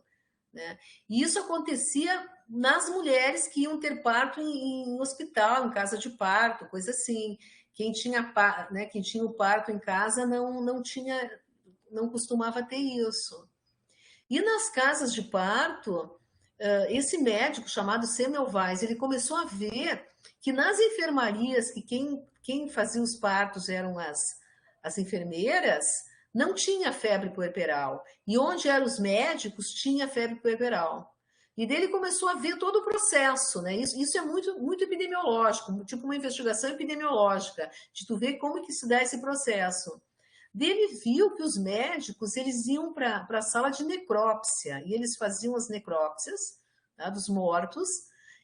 Né? E isso acontecia nas mulheres que iam ter parto em hospital, em casa de parto, coisa assim. Quem tinha o parto em casa não costumava ter isso. E nas casas de parto, esse médico chamado Semmelweis, ele começou a ver que nas enfermarias, que quem fazia os partos eram as enfermeiras, não tinha febre puerperal. E onde eram os médicos, tinha febre puerperal. E daí ele começou a ver todo o processo, né? Isso é muito, muito epidemiológico, tipo uma investigação epidemiológica, de tu ver como que se dá esse processo. Ele viu que os médicos eles iam para a sala de necrópsia e eles faziam as necrópsias, tá, dos mortos,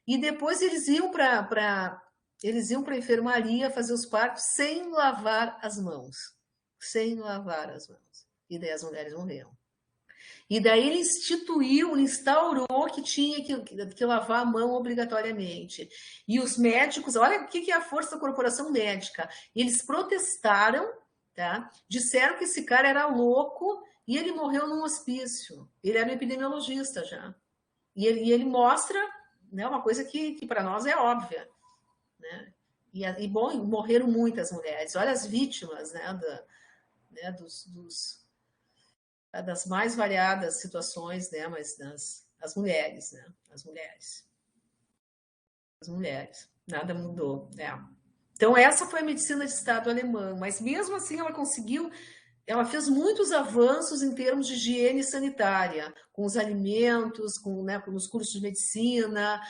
e depois eles iam para a enfermaria fazer os partos sem lavar as mãos. Sem lavar as mãos. E daí as mulheres morriam. E daí ele instaurou que tinha que lavar a mão obrigatoriamente. E os médicos, olha o que é a força da corporação médica. Eles protestaram, tá? Disseram que esse cara era louco e ele morreu num hospício. Ele era um epidemiologista já. E ele mostra, né, uma coisa que para nós é óbvia, né? E bom, morreram muitas mulheres. Olha as vítimas, né, das mais variadas situações, né, mas as mulheres, né, as mulheres. Nada mudou, né? Então essa foi a medicina de Estado alemã, mas mesmo assim ela fez muitos avanços em termos de higiene sanitária, com os alimentos, com os cursos de medicina,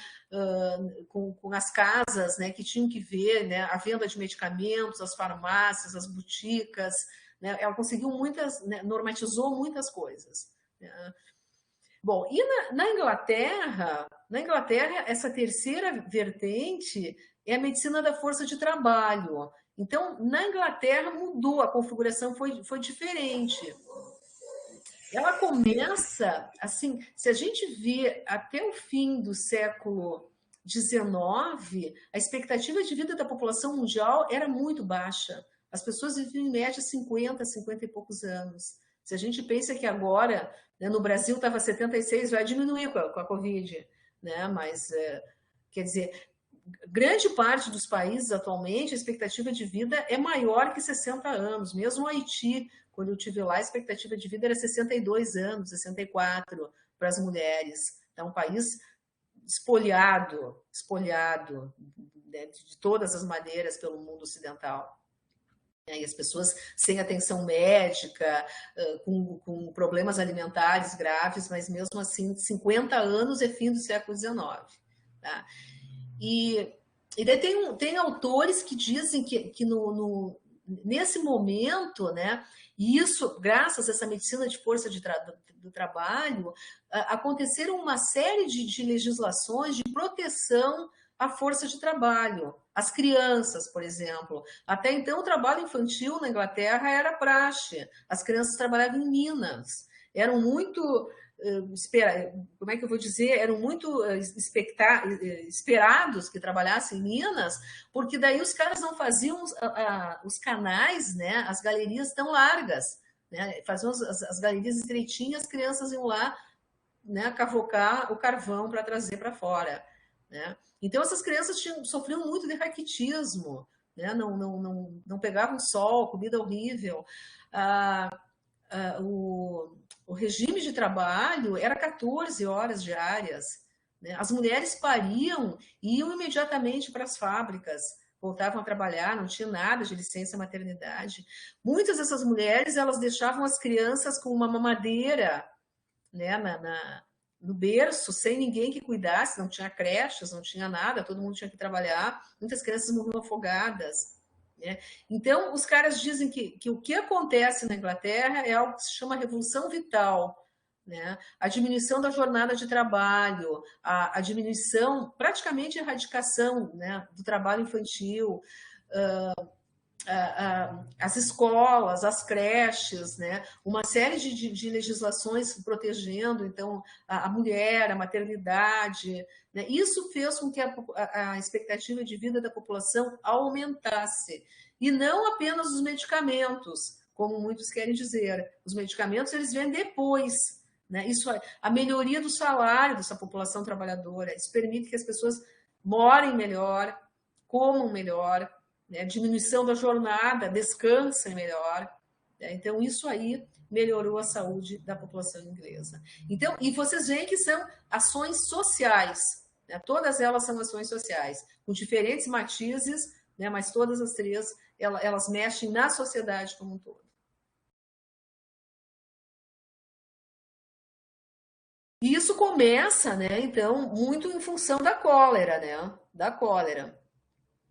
com as casas, né, que tinham que ver, né, a venda de medicamentos, as farmácias, as boticas, né, ela conseguiu né, normatizou muitas coisas. Né. Bom, e na Inglaterra, essa terceira vertente é a medicina da força de trabalho. Então, na Inglaterra mudou, a configuração foi diferente. Ela começa, assim, se a gente vê até o fim do século XIX, a expectativa de vida da população mundial era muito baixa. As pessoas viviam em média 50 e poucos anos. Se a gente pensa que agora, né, no Brasil estava 76, vai diminuir com a Covid, né? Mas, quer dizer, grande parte dos países atualmente, a expectativa de vida é maior que 60 anos. Mesmo o Haiti, quando eu estive lá, a expectativa de vida era 62 anos, 64 para as mulheres. É um país espoliado, né, de todas as maneiras pelo mundo ocidental. E as pessoas sem atenção médica, com problemas alimentares graves, mas mesmo assim, 50 anos é fim do século XIX. Tá? E daí tem autores que dizem que nesse momento, né, e isso, graças a essa medicina de força do trabalho, aconteceram uma série de legislações de proteção à força de trabalho. As crianças, por exemplo. Até então, o trabalho infantil na Inglaterra era praxe. As crianças trabalhavam em minas. Eram muito... como é que eu vou dizer? Eram muito esperados que trabalhassem em minas, porque daí os caras não faziam os canais, né, as galerias tão largas, né, faziam as galerias estreitinhas, as crianças iam lá, né, cavocar o carvão para trazer para fora, né? Então essas crianças sofriam muito de raquitismo, né? Não pegavam sol, comida horrível. O regime de trabalho era 14 horas diárias. Né? As mulheres pariam e iam imediatamente para as fábricas, voltavam a trabalhar, não tinha nada de licença maternidade. Muitas dessas mulheres, elas deixavam as crianças com uma mamadeira, né, no berço, sem ninguém que cuidasse, não tinha creches, não tinha nada, todo mundo tinha que trabalhar. Muitas crianças morriam afogadas. Né? Então, os caras dizem que o que acontece na Inglaterra é algo que se chama revolução vital. Né? A diminuição da jornada de trabalho, a diminuição, praticamente a erradicação, né, do trabalho infantil, as escolas, as creches, né? Uma série de legislações protegendo então a mulher, a maternidade. Né? Isso fez com que a expectativa de vida da população aumentasse. E não apenas os medicamentos, como muitos querem dizer. Os medicamentos eles vêm depois. Né? Isso, a melhoria do salário dessa população trabalhadora, isso permite que as pessoas morem melhor, comam melhor, né? Diminuição da jornada, descansem melhor. Né? Então, isso aí melhorou a saúde da população inglesa. Então, e vocês veem que são ações sociais, né? Todas elas são ações sociais, com diferentes matizes, né? Mas todas as três, elas mexem na sociedade como um todo. E isso começa, né, então, muito em função da cólera, né? Da cólera.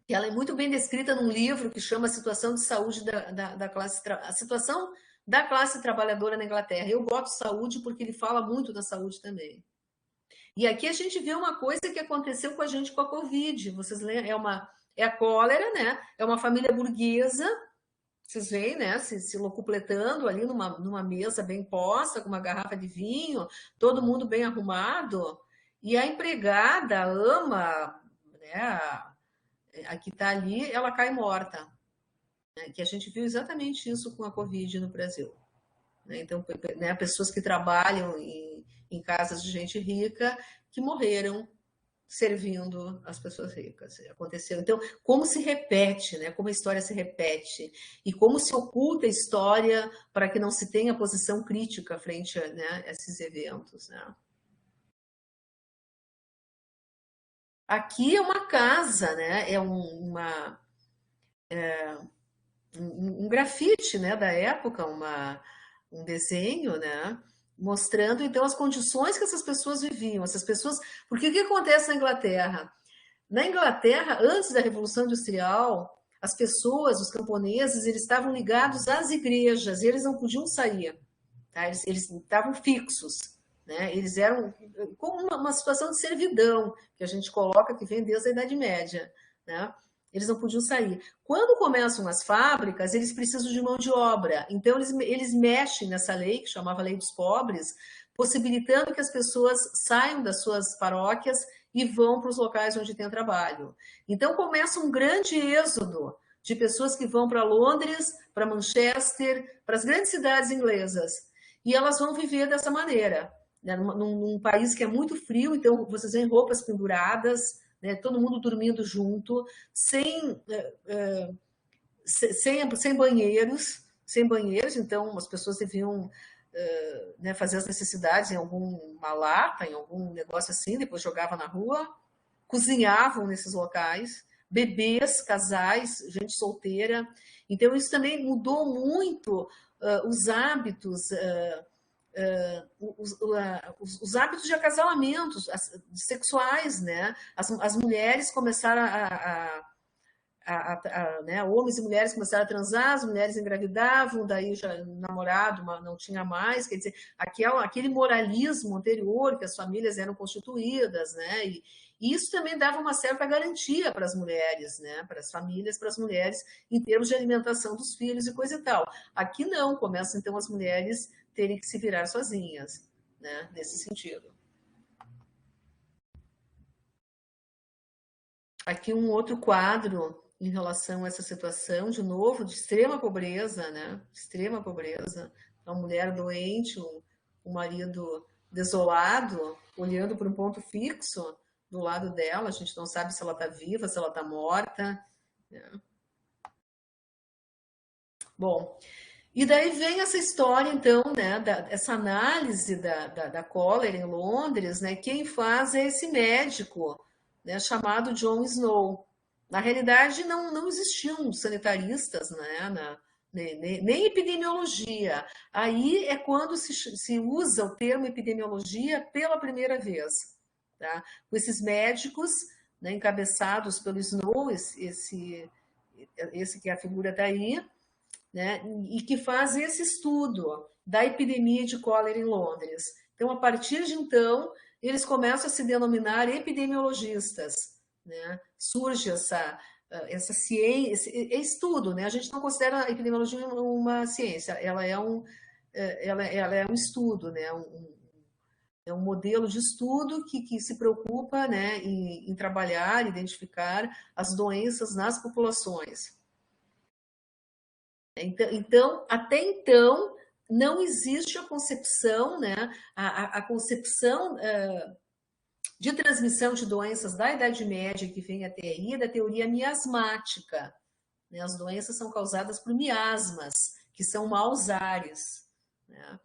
Ela é muito bem descrita num livro que chama A Situação de Saúde da Classe a Situação da Classe Trabalhadora na Inglaterra. Eu boto saúde porque ele fala muito da saúde também. E aqui a gente vê uma coisa que aconteceu com a gente com a Covid. Vocês lembram? É a cólera, né? É uma família burguesa, Vocês veem, né, se locupletando ali numa mesa bem posta, com uma garrafa de vinho, todo mundo bem arrumado, e a empregada, a ama, né, a que está ali, ela cai morta. Né, que a gente viu exatamente isso com a Covid no Brasil. Né? Então, né, pessoas que trabalham em casas de gente rica que morreram servindo as pessoas ricas. Aconteceu. Então, como se repete, né? Como a história se repete e como se oculta a história para que não se tenha posição crítica frente a, né, esses eventos. Né? Aqui é uma casa, né? É um grafite, né, da época, um desenho, né? Mostrando então as condições que essas pessoas viviam, essas pessoas. Porque o que acontece na Inglaterra? Na Inglaterra, antes da Revolução Industrial, as pessoas, os camponeses, eles estavam ligados às igrejas, e eles não podiam sair, tá? Eles estavam fixos, né? Eles eram como uma situação de servidão, que a gente coloca, que vem desde a Idade Média, né? Eles não podiam sair. Quando começam as fábricas, eles precisam de mão de obra. Então, eles mexem nessa lei, que chamava Lei dos Pobres, possibilitando que as pessoas saiam das suas paróquias e vão para os locais onde tem trabalho. Então, começa um grande êxodo de pessoas que vão para Londres, para Manchester, para as grandes cidades inglesas. E elas vão viver dessa maneira, né? Num país que é muito frio, então vocês veem roupas penduradas, né? Todo mundo dormindo junto, sem banheiros, então as pessoas deviam né, fazer as necessidades em alguma lata, em algum negócio assim, depois jogavam na rua, cozinhavam nesses locais, bebês, casais, gente solteira. Então isso também mudou muito os hábitos, os hábitos de acasalamentos sexuais, né? As mulheres começaram né, homens e mulheres começaram a transar, as mulheres engravidavam, daí já o namorado não tinha mais, quer dizer, aquele moralismo anterior que as famílias eram constituídas, né, e isso também dava uma certa garantia para as mulheres, né, para as famílias, para as mulheres, em termos de alimentação dos filhos e coisa e tal. Aqui não, começam então as mulheres terem que se virar sozinhas, né, nesse sentido. Aqui um outro quadro em relação a essa situação, de novo, de extrema pobreza, né? Extrema pobreza. Uma mulher doente, um marido desolado, olhando para um ponto fixo do lado dela. A gente não sabe se ela está viva, se ela está morta. Né? Bom, e daí vem essa história, então, né? Essa análise da cólera em Londres, né? Quem faz é esse médico, né, chamado John Snow. Na realidade, não existiam sanitaristas, né, nem epidemiologia. Aí é quando se usa o termo epidemiologia pela primeira vez. Tá? Com esses médicos, né, encabeçados pelo Snow, esse que a figura está aí, né, e que faz esse estudo da epidemia de cólera em Londres. Então, a partir de então, eles começam a se denominar epidemiologistas. Né? Surge essa ciência, esse estudo, né? A gente não considera a epidemiologia uma ciência, ela é um estudo, né? É um modelo de estudo que se preocupa, né, em trabalhar, identificar as doenças nas populações. Então, até então, não existe a concepção, né, a concepção de transmissão de doenças da Idade Média, que vem até aí, da teoria miasmática. Né? As doenças são causadas por miasmas, que são maus ares. Né?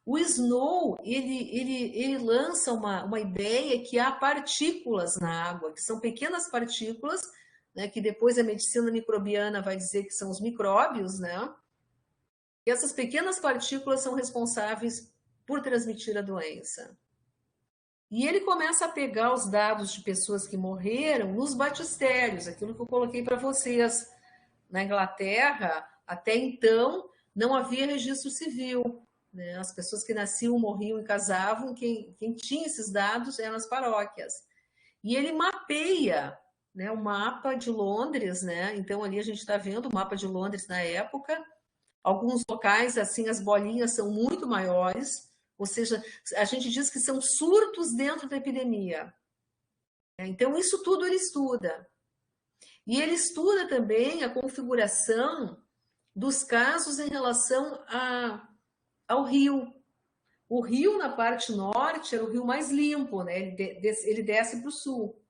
O Snow, ele lança uma ideia que há partículas na água, que são pequenas partículas, né, que depois a medicina microbiana vai dizer que são os micróbios, né? E essas pequenas partículas são responsáveis por transmitir a doença. E ele começa a pegar os dados de pessoas que morreram nos batistérios, aquilo que eu coloquei para vocês. Na Inglaterra, até então, não havia registro civil. Né? As pessoas que nasciam, morriam e casavam, quem tinha esses dados eram as paróquias. E ele mapeia, né, o mapa de Londres, né? Então ali a gente está vendo o mapa de Londres na época. Alguns locais, assim, as bolinhas são muito maiores, ou seja, a gente diz que são surtos dentro da epidemia. Então, isso tudo ele estuda. E ele estuda também a configuração dos casos em relação ao rio. O rio, na parte norte, era o rio mais limpo, né? Ele desce para o sul.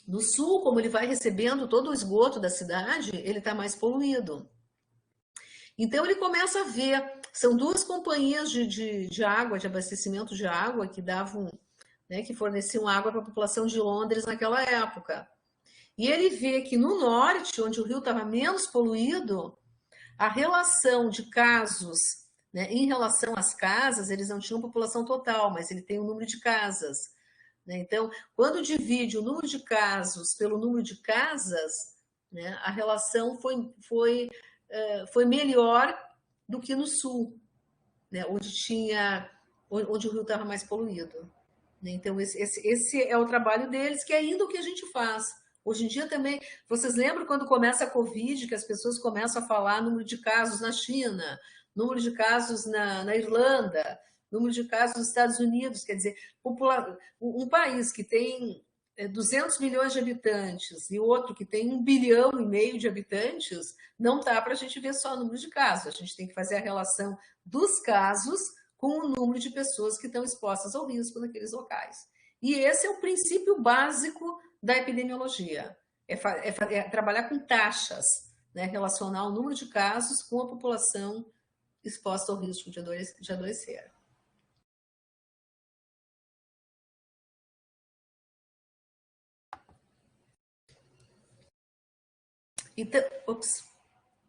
No sul, como ele vai recebendo todo o esgoto da cidade, ele está mais poluído. Então ele começa a ver, são duas companhias de água, de abastecimento de água, que davam, né, que forneciam água para a população de Londres naquela época. E ele vê que no norte, onde o rio estava menos poluído, a relação de casos, né, em relação às casas, eles não tinham população total, mas ele tem o número de casas. Né? Então, quando divide o número de casos pelo número de casas, né, a relação foi melhor do que no sul, né, onde o rio estava mais poluído. Então, esse é o trabalho deles, que é ainda o que a gente faz. Hoje em dia também, vocês lembram quando começa a Covid, que as pessoas começam a falar número de casos na China, número de casos na Irlanda, número de casos nos Estados Unidos, quer dizer, um país que tem 200 milhões de habitantes e outro que tem 1,5 bilhão de habitantes, não dá para a gente ver só o número de casos, a gente tem que fazer a relação dos casos com o número de pessoas que estão expostas ao risco naqueles locais. E esse é o princípio básico da epidemiologia, é trabalhar com taxas, né, relacionar o número de casos com a população exposta ao risco de adoecer.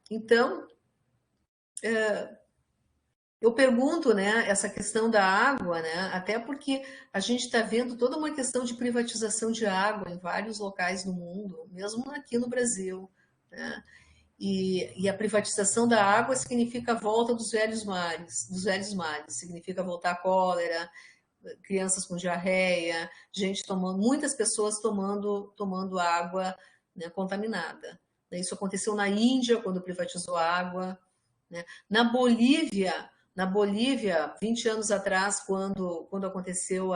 Então, eu pergunto, né, essa questão da água, né, até porque a gente está vendo toda uma questão de privatização de água em vários locais do mundo, mesmo aqui no Brasil, né? E a privatização da água significa a volta dos velhos males, significa voltar a cólera, crianças com diarreia, muitas pessoas tomando água, né, contaminada. Isso aconteceu na Índia, quando privatizou a água. Né? Na Bolívia, 20 anos atrás, quando aconteceu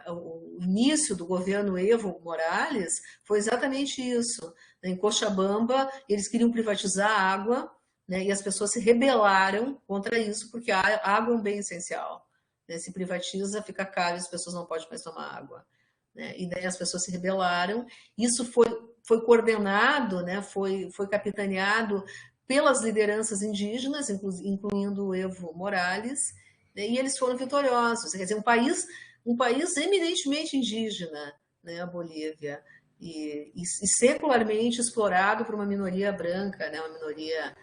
o início do governo Evo Morales, foi exatamente isso. Em Cochabamba, eles queriam privatizar a água, né, e as pessoas se rebelaram contra isso, porque a água é um bem essencial. Né? Se privatiza, fica caro e as pessoas não podem mais tomar água. Né? E daí as pessoas se rebelaram. Isso foi coordenado, né, foi capitaneado pelas lideranças indígenas, incluindo o Evo Morales, né, e eles foram vitoriosos. Quer dizer, um país eminentemente indígena, né, a Bolívia, e secularmente explorado por uma minoria branca, né, uma minoria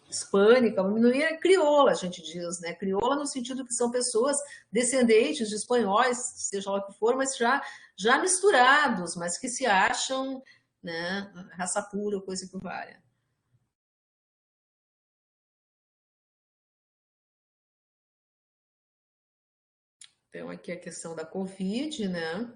hispânica, uma minoria crioula, a gente diz, né, crioula no sentido que são pessoas descendentes de espanhóis, seja lá o que for, mas já misturados, mas que se acham, né, raça pura, coisa que valha. Então, aqui a questão da Covid, né?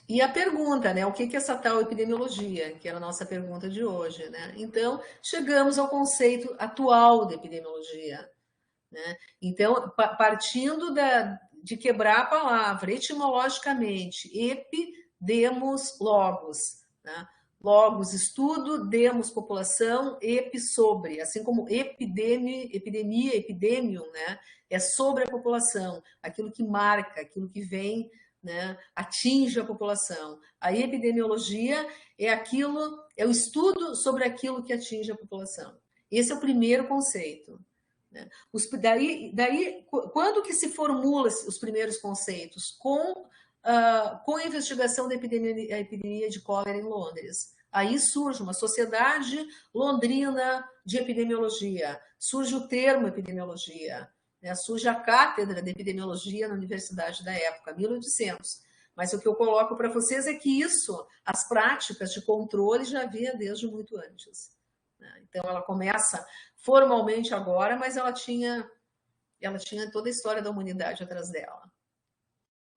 E a pergunta, né? O que é essa tal epidemiologia? Que era a nossa pergunta de hoje, né? Então, chegamos ao conceito atual de epidemiologia. Né? Então, partindo de quebrar a palavra etimologicamente, epidemos, logos. Né? Logos, estudo, demos, população, epi, sobre. Assim como epidemia, epidemium, né? É sobre a população, aquilo que marca, aquilo que vem, né, atinge a população. A epidemiologia é o estudo sobre aquilo que atinge a população. Esse é o primeiro conceito. Né? Daí, quando que se formula os primeiros conceitos? Com a investigação da epidemia de cólera em Londres. Aí surge uma sociedade londrina de epidemiologia, surge o termo epidemiologia, né? Surge a cátedra de epidemiologia na universidade da época, 1800. Mas o que eu coloco para vocês é que as práticas de controle já havia desde muito antes. Né? Então, ela começa formalmente agora, mas ela tinha toda a história da humanidade atrás dela.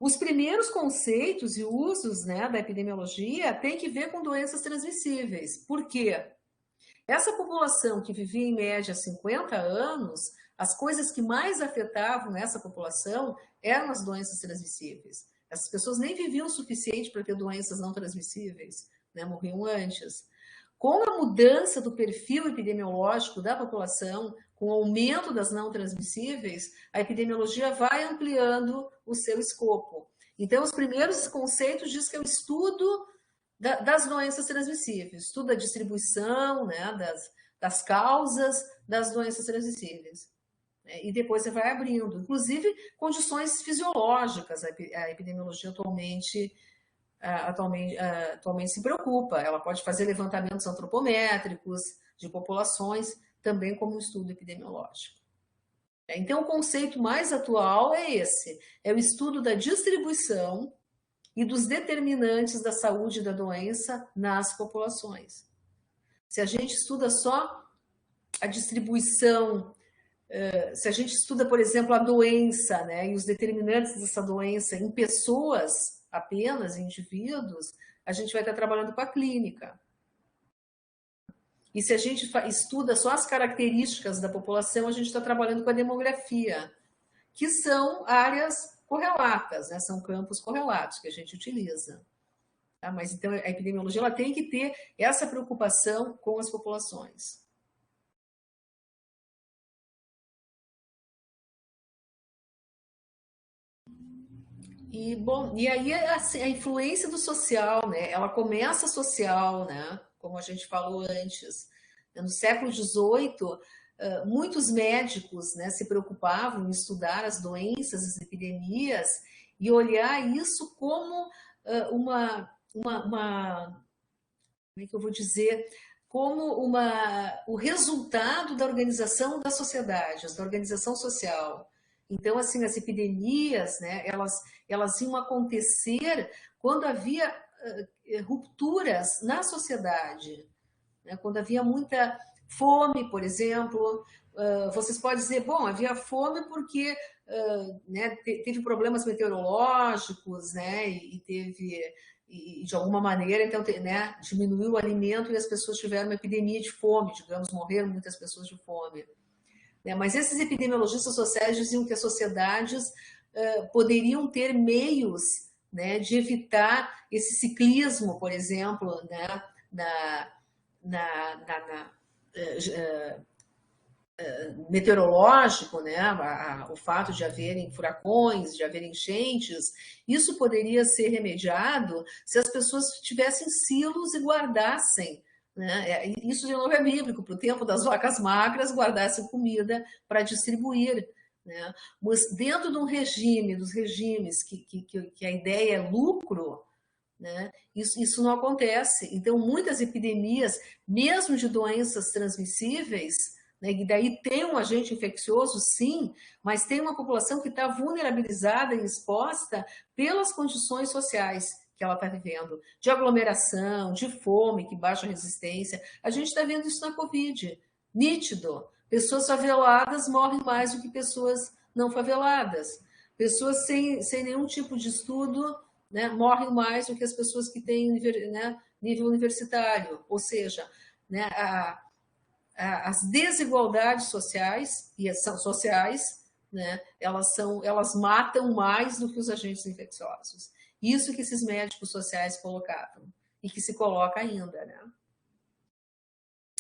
Os primeiros conceitos e usos, né, da epidemiologia têm que ver com doenças transmissíveis. Por quê? Essa população que vivia em média 50 anos, as coisas que mais afetavam essa população eram as doenças transmissíveis. Essas pessoas nem viviam o suficiente para ter doenças não transmissíveis, né? Morriam antes. Com a mudança do perfil epidemiológico da população, com o aumento das não transmissíveis, a epidemiologia vai ampliando o seu escopo. Então, os primeiros conceitos diz que é o estudo das doenças transmissíveis, estudo da distribuição, né, das causas das doenças transmissíveis. E depois você vai abrindo, inclusive condições fisiológicas, a epidemiologia atualmente se preocupa. Ela pode fazer levantamentos antropométricos de populações, também como um estudo epidemiológico. Então, o conceito mais atual é esse, é o estudo da distribuição e dos determinantes da saúde da doença nas populações. Se a gente estuda só a distribuição, se a gente estuda, por exemplo, a doença, né, e os determinantes dessa doença em pessoas apenas, em indivíduos, a gente vai estar trabalhando com a clínica. E se a gente estuda só as características da população, a gente está trabalhando com a demografia, que são áreas correlatas, né? São campos correlatos que a gente utiliza. Tá? Mas então a epidemiologia ela tem que ter essa preocupação com as populações. E, bom, e aí assim, a influência do social, né? Ela começa social, né? Como a gente falou antes. No século XVIII, muitos médicos, né, se preocupavam em estudar as doenças, as epidemias, e olhar isso como como é que eu vou dizer, como o resultado da organização das sociedades, da organização social. Então, assim, as epidemias, né, elas iam acontecer quando havia rupturas na sociedade, né, quando havia muita fome, por exemplo. Vocês podem dizer, bom, havia fome porque né, teve problemas meteorológicos, né, e de alguma maneira, então, né, diminuiu o alimento e as pessoas tiveram uma epidemia de fome, digamos, morreram muitas pessoas de fome. Né, mas esses epidemiologistas sociais diziam que as sociedades poderiam ter meios, né, de evitar esse ciclismo, por exemplo, né, meteorológico, né? O fato de haverem furacões, de haverem enchentes, isso poderia ser remediado se as pessoas tivessem silos e guardassem, né? Isso de novo é bíblico, para o tempo das vacas magras, guardassem comida para distribuir. Né? Mas dentro de um regime, dos regimes que a ideia é lucro, né? Isso não acontece. Então, muitas epidemias, mesmo de doenças transmissíveis, né, e daí tem um agente infeccioso, sim, mas tem uma população que está vulnerabilizada e exposta pelas condições sociais que ela está vivendo, de aglomeração, de fome, que baixa a resistência. A gente está vendo isso na Covid, nítido. Pessoas faveladas morrem mais do que pessoas não faveladas. Pessoas sem nenhum tipo de estudo, né, morrem mais do que as pessoas que têm, né, nível universitário. Ou seja, né, as desigualdades sociais, né, elas matam mais do que os agentes infecciosos. Isso que esses médicos sociais colocavam e que se coloca ainda. Né?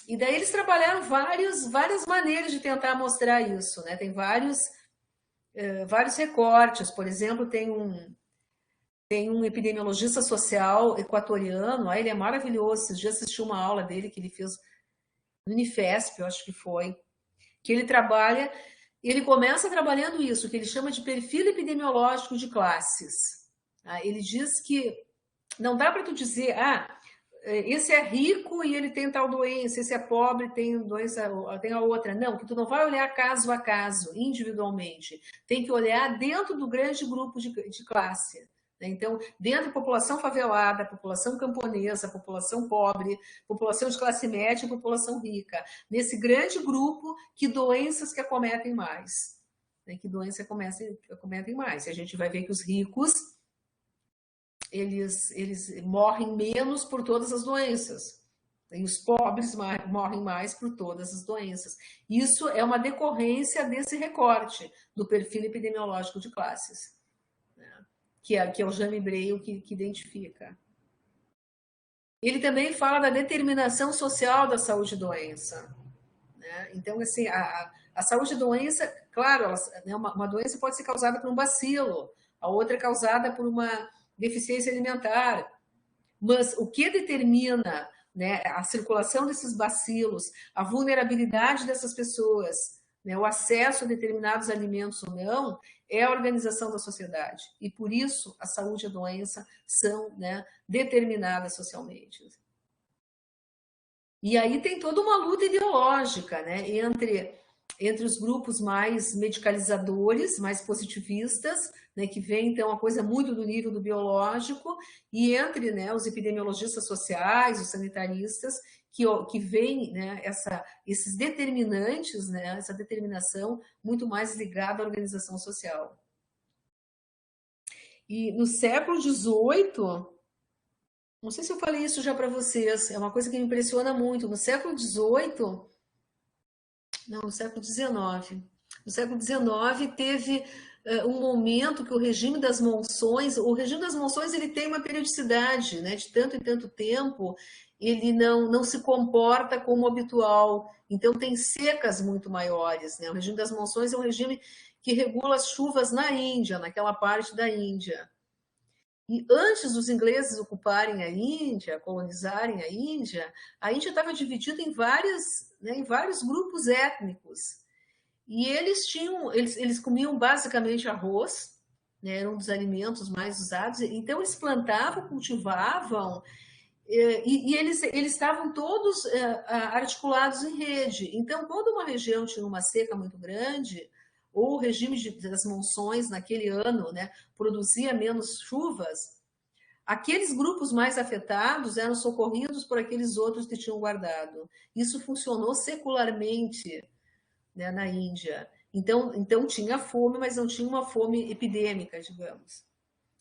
E daí eles trabalharam várias maneiras de tentar mostrar isso. Né? Tem vários recortes. Por exemplo, tem um epidemiologista social equatoriano, ele é maravilhoso. Esses dias assisti uma aula dele que ele fez no Unifesp, eu acho que foi, que ele começa trabalhando isso, que ele chama de perfil epidemiológico de classes. Ele diz que não dá para tu dizer, esse é rico e ele tem tal doença, esse é pobre, tem doença, tem a outra. Não, que tu não vai olhar caso a caso, individualmente. Tem que olhar dentro do grande grupo de classe. Então, dentro da população favelada, população camponesa, população pobre, população de classe média e população rica. Nesse grande grupo, que doenças que acometem mais. né, que doença cometem mais. E a gente vai ver que os ricos, eles morrem menos por todas as doenças. E os pobres morrem mais por todas as doenças. Isso é uma decorrência desse recorte do perfil epidemiológico de classes, né? que é o Jaime Breil que identifica. Ele também fala da determinação social da saúde e doença, né? Então, assim, a saúde e doença, claro, né, uma doença pode ser causada por um bacilo, a outra é causada por uma deficiência alimentar, mas o que determina, né, a circulação desses bacilos, a vulnerabilidade dessas pessoas, né, o acesso a determinados alimentos ou não, é a organização da sociedade. E por isso a saúde e a doença são, né, determinadas socialmente. E aí tem toda uma luta ideológica, né, entre os grupos mais medicalizadores, mais positivistas, né, que vê então a coisa muito do nível do biológico, e entre, né, os epidemiologistas sociais, os sanitaristas, que veem, né, esses determinantes, né, essa determinação muito mais ligada à organização social. E no século XVIII, não sei se eu falei isso já para vocês, é uma coisa que me impressiona muito. No século XVIII, não, no século XIX. No século XIX teve um momento que o regime das monções ele tem uma periodicidade, né? De tanto em tanto tempo, ele não se comporta como habitual. Então tem secas muito maiores, né? O regime das monções é um regime que regula as chuvas na Índia, naquela parte da Índia. E antes dos ingleses ocuparem a Índia, colonizarem a Índia estava dividida em vários grupos étnicos. E eles comiam basicamente arroz, né, era um dos alimentos mais usados. Então eles plantavam, cultivavam, e eles estavam todos articulados em rede. Então, quando uma região tinha uma seca muito grande, ou o regime das monções naquele ano, né, produzia menos chuvas, aqueles grupos mais afetados eram socorridos por aqueles outros que tinham guardado. Isso funcionou secularmente, né, na Índia. Então tinha fome, mas não tinha uma fome epidêmica, digamos.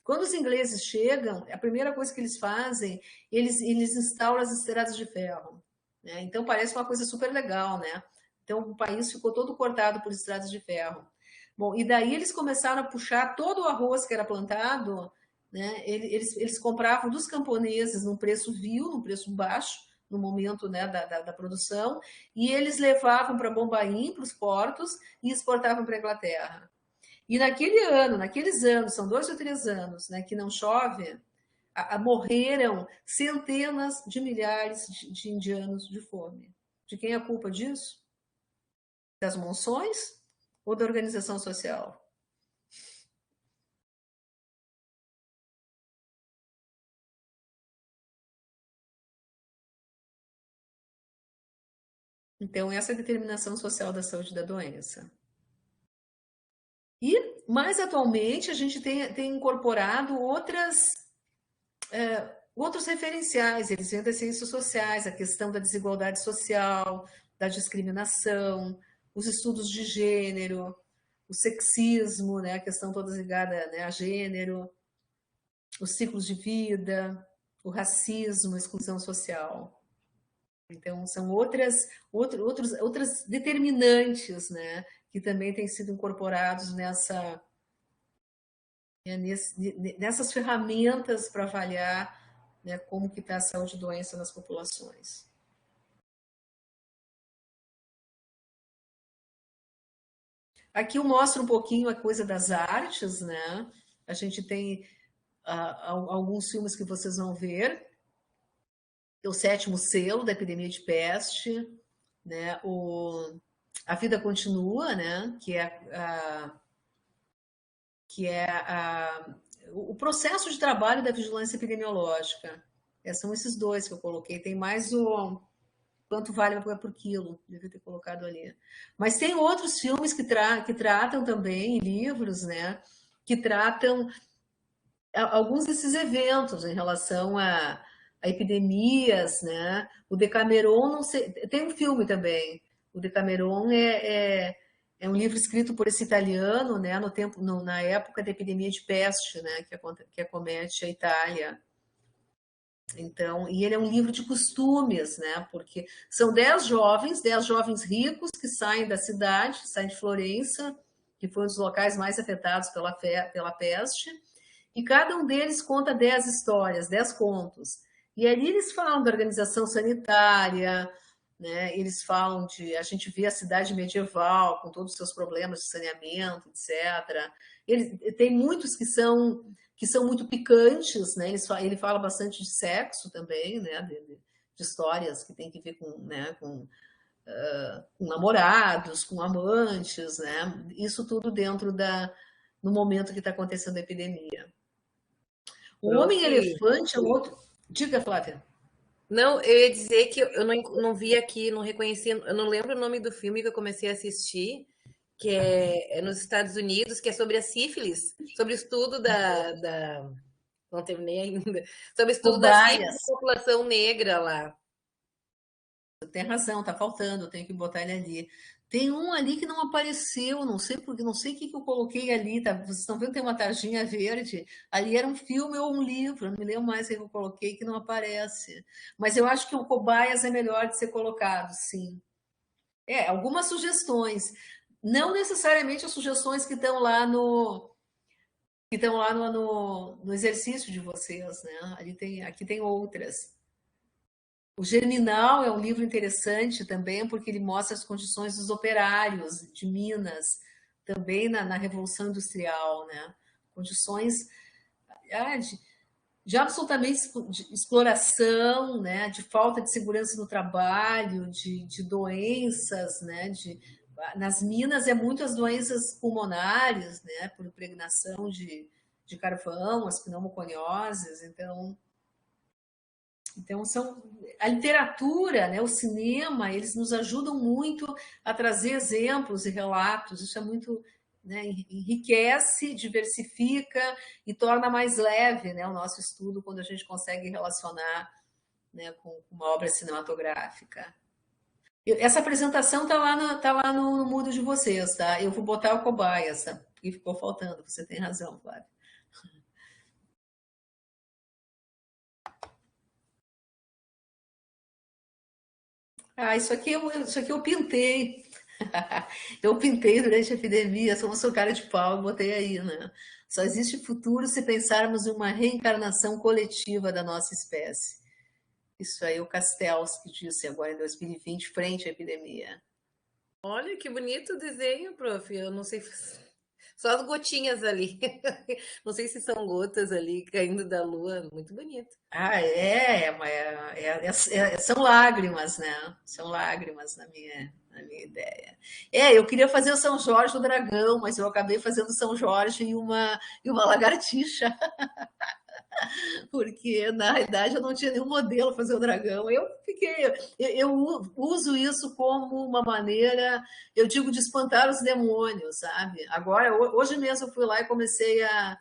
Quando os ingleses chegam, a primeira coisa que eles fazem, eles instauram as estradas de ferro, né? Então parece uma coisa super legal, né? Então o país ficou todo cortado por estradas de ferro. Bom, e daí eles começaram a puxar todo o arroz que era plantado, né? Eles compravam dos camponeses num preço num preço baixo, no momento, né, da produção, e eles levavam para Bombaim, para os portos, e exportavam para a Inglaterra. E naqueles anos, são 2 ou 3 anos, né, que não chove, morreram centenas de milhares de indianos de fome. De quem é a culpa disso? Das monções ou da organização social? Então, essa é a determinação social da saúde da doença. E, mais atualmente, a gente tem incorporado outros referenciais, eles vêm das ciências sociais, a questão da desigualdade social, da discriminação, os estudos de gênero, o sexismo, né, a questão toda ligada, né, a gênero, os ciclos de vida, o racismo, a exclusão social. Então, são outras determinantes, né, que também têm sido incorporados nessas ferramentas para avaliar, né, como que está a saúde e doença nas populações. Aqui eu mostro um pouquinho a coisa das artes, né? A gente tem alguns filmes que vocês vão ver. O Sétimo Selo, da epidemia de peste, né? A Vida Continua, né? Que é o processo de trabalho da vigilância epidemiológica. São esses dois que eu coloquei. Tem mais o Quanto Vale por Quilo, devia ter colocado ali. Mas tem outros filmes que tratam também, livros, né? Que tratam alguns desses eventos em relação a epidemias, né? O Decameron, não sei, tem um filme também. O Decameron É um livro escrito por esse italiano, né, na época da epidemia de peste, né, que acomete a Itália. Então, e ele é um livro de costumes, né, porque são 10 jovens ricos que saem da cidade, saem de Florença, que foi um dos locais mais afetados pela peste, e cada um deles conta 10 histórias, 10 contos. E ali eles falam da organização sanitária, né? Eles falam a gente vê a cidade medieval com todos os seus problemas de saneamento, etc. Tem muitos que são muito picantes, né? Ele fala bastante de sexo também, né? De histórias que tem que ver com, né? Com namorados, com amantes, né? Isso tudo no momento que está acontecendo a epidemia. O Prof. Homem-Elefante é outro. Diga, Flávia. Não, eu ia dizer que eu não vi aqui, não reconheci, eu não lembro o nome do filme que eu comecei a assistir, que é nos Estados Unidos, que é sobre a sífilis, sobre o estudo não terminei ainda, sobre o estudo da sífilis Cobaias. da população negra lá. Tem razão, tá faltando, eu tenho que botar ele ali. Tem um ali que não apareceu, não sei porque, não sei o que eu coloquei ali, tá? Vocês estão vendo que tem uma tarjinha verde? Ali era um filme ou um livro, não me lembro mais o que eu coloquei que não aparece. Mas eu acho que o Cobaias é melhor de ser colocado, sim. Algumas sugestões. Não necessariamente as sugestões que estão lá no exercício de vocês, né? Aqui tem outras. O Germinal é um livro interessante também, porque ele mostra as condições dos operários de Minas, também na Revolução Industrial, né? Condições de absolutamente de exploração, né? De falta de segurança no trabalho, de doenças, né? Nas minas é muito as doenças pulmonares, né? Por impregnação de carvão, as pneumoconioses, então, a literatura, né, o cinema, eles nos ajudam muito a trazer exemplos e relatos. Isso é muito, né, enriquece, diversifica e torna mais leve, né, o nosso estudo quando a gente consegue relacionar, né, com uma obra cinematográfica. Essa apresentação tá lá no mudo de vocês, tá? Eu vou botar o cobaia, porque ficou faltando. Você tem razão, Flávio. Isso aqui eu pintei. Eu pintei durante a epidemia, sou cara de pau, botei aí, né? Só existe futuro se pensarmos em uma reencarnação coletiva da nossa espécie. Isso aí o Castells que disse agora em 2020, frente à epidemia. Olha que bonito o desenho, prof. Eu não sei, só as gotinhas ali. Não sei se são gotas ali caindo da lua, muito bonito. São lágrimas, né? São lágrimas na minha ideia. Eu queria fazer o São Jorge do Dragão, mas eu acabei fazendo São Jorge e uma lagartixa, porque na realidade eu não tinha nenhum modelo fazer o dragão. Eu uso isso como uma maneira, eu digo, de espantar os demônios, sabe? Agora, hoje mesmo eu fui lá e comecei a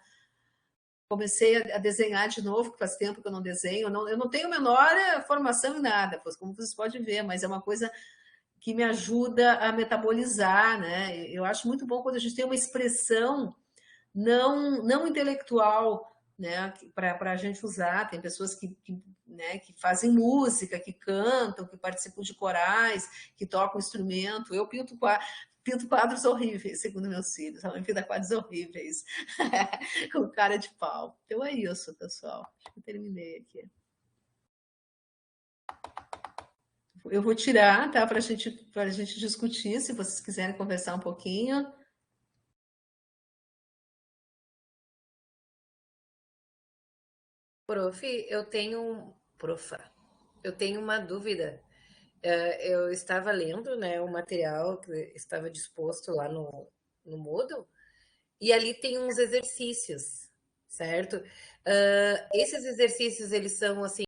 desenhar de novo, que faz tempo que eu não desenho. Eu não tenho a menor formação em nada, como vocês podem ver, mas é uma coisa que me ajuda a metabolizar, né? Eu acho muito bom quando a gente tem uma expressão não intelectual, né, para a gente usar. Tem pessoas né, que fazem música, que cantam, que participam de corais, que tocam instrumento. Eu pinto quadros horríveis, segundo meus filhos. Ela me pinta quadros horríveis, com cara de pau. Então é isso, pessoal. Acho que eu terminei aqui. Eu vou tirar, tá, para a gente discutir, se vocês quiserem conversar um pouquinho. Prof, eu tenho uma dúvida. Eu estava lendo, né, o material que estava disposto lá no Moodle, e ali tem uns exercícios, certo? Esses exercícios, eles são, assim,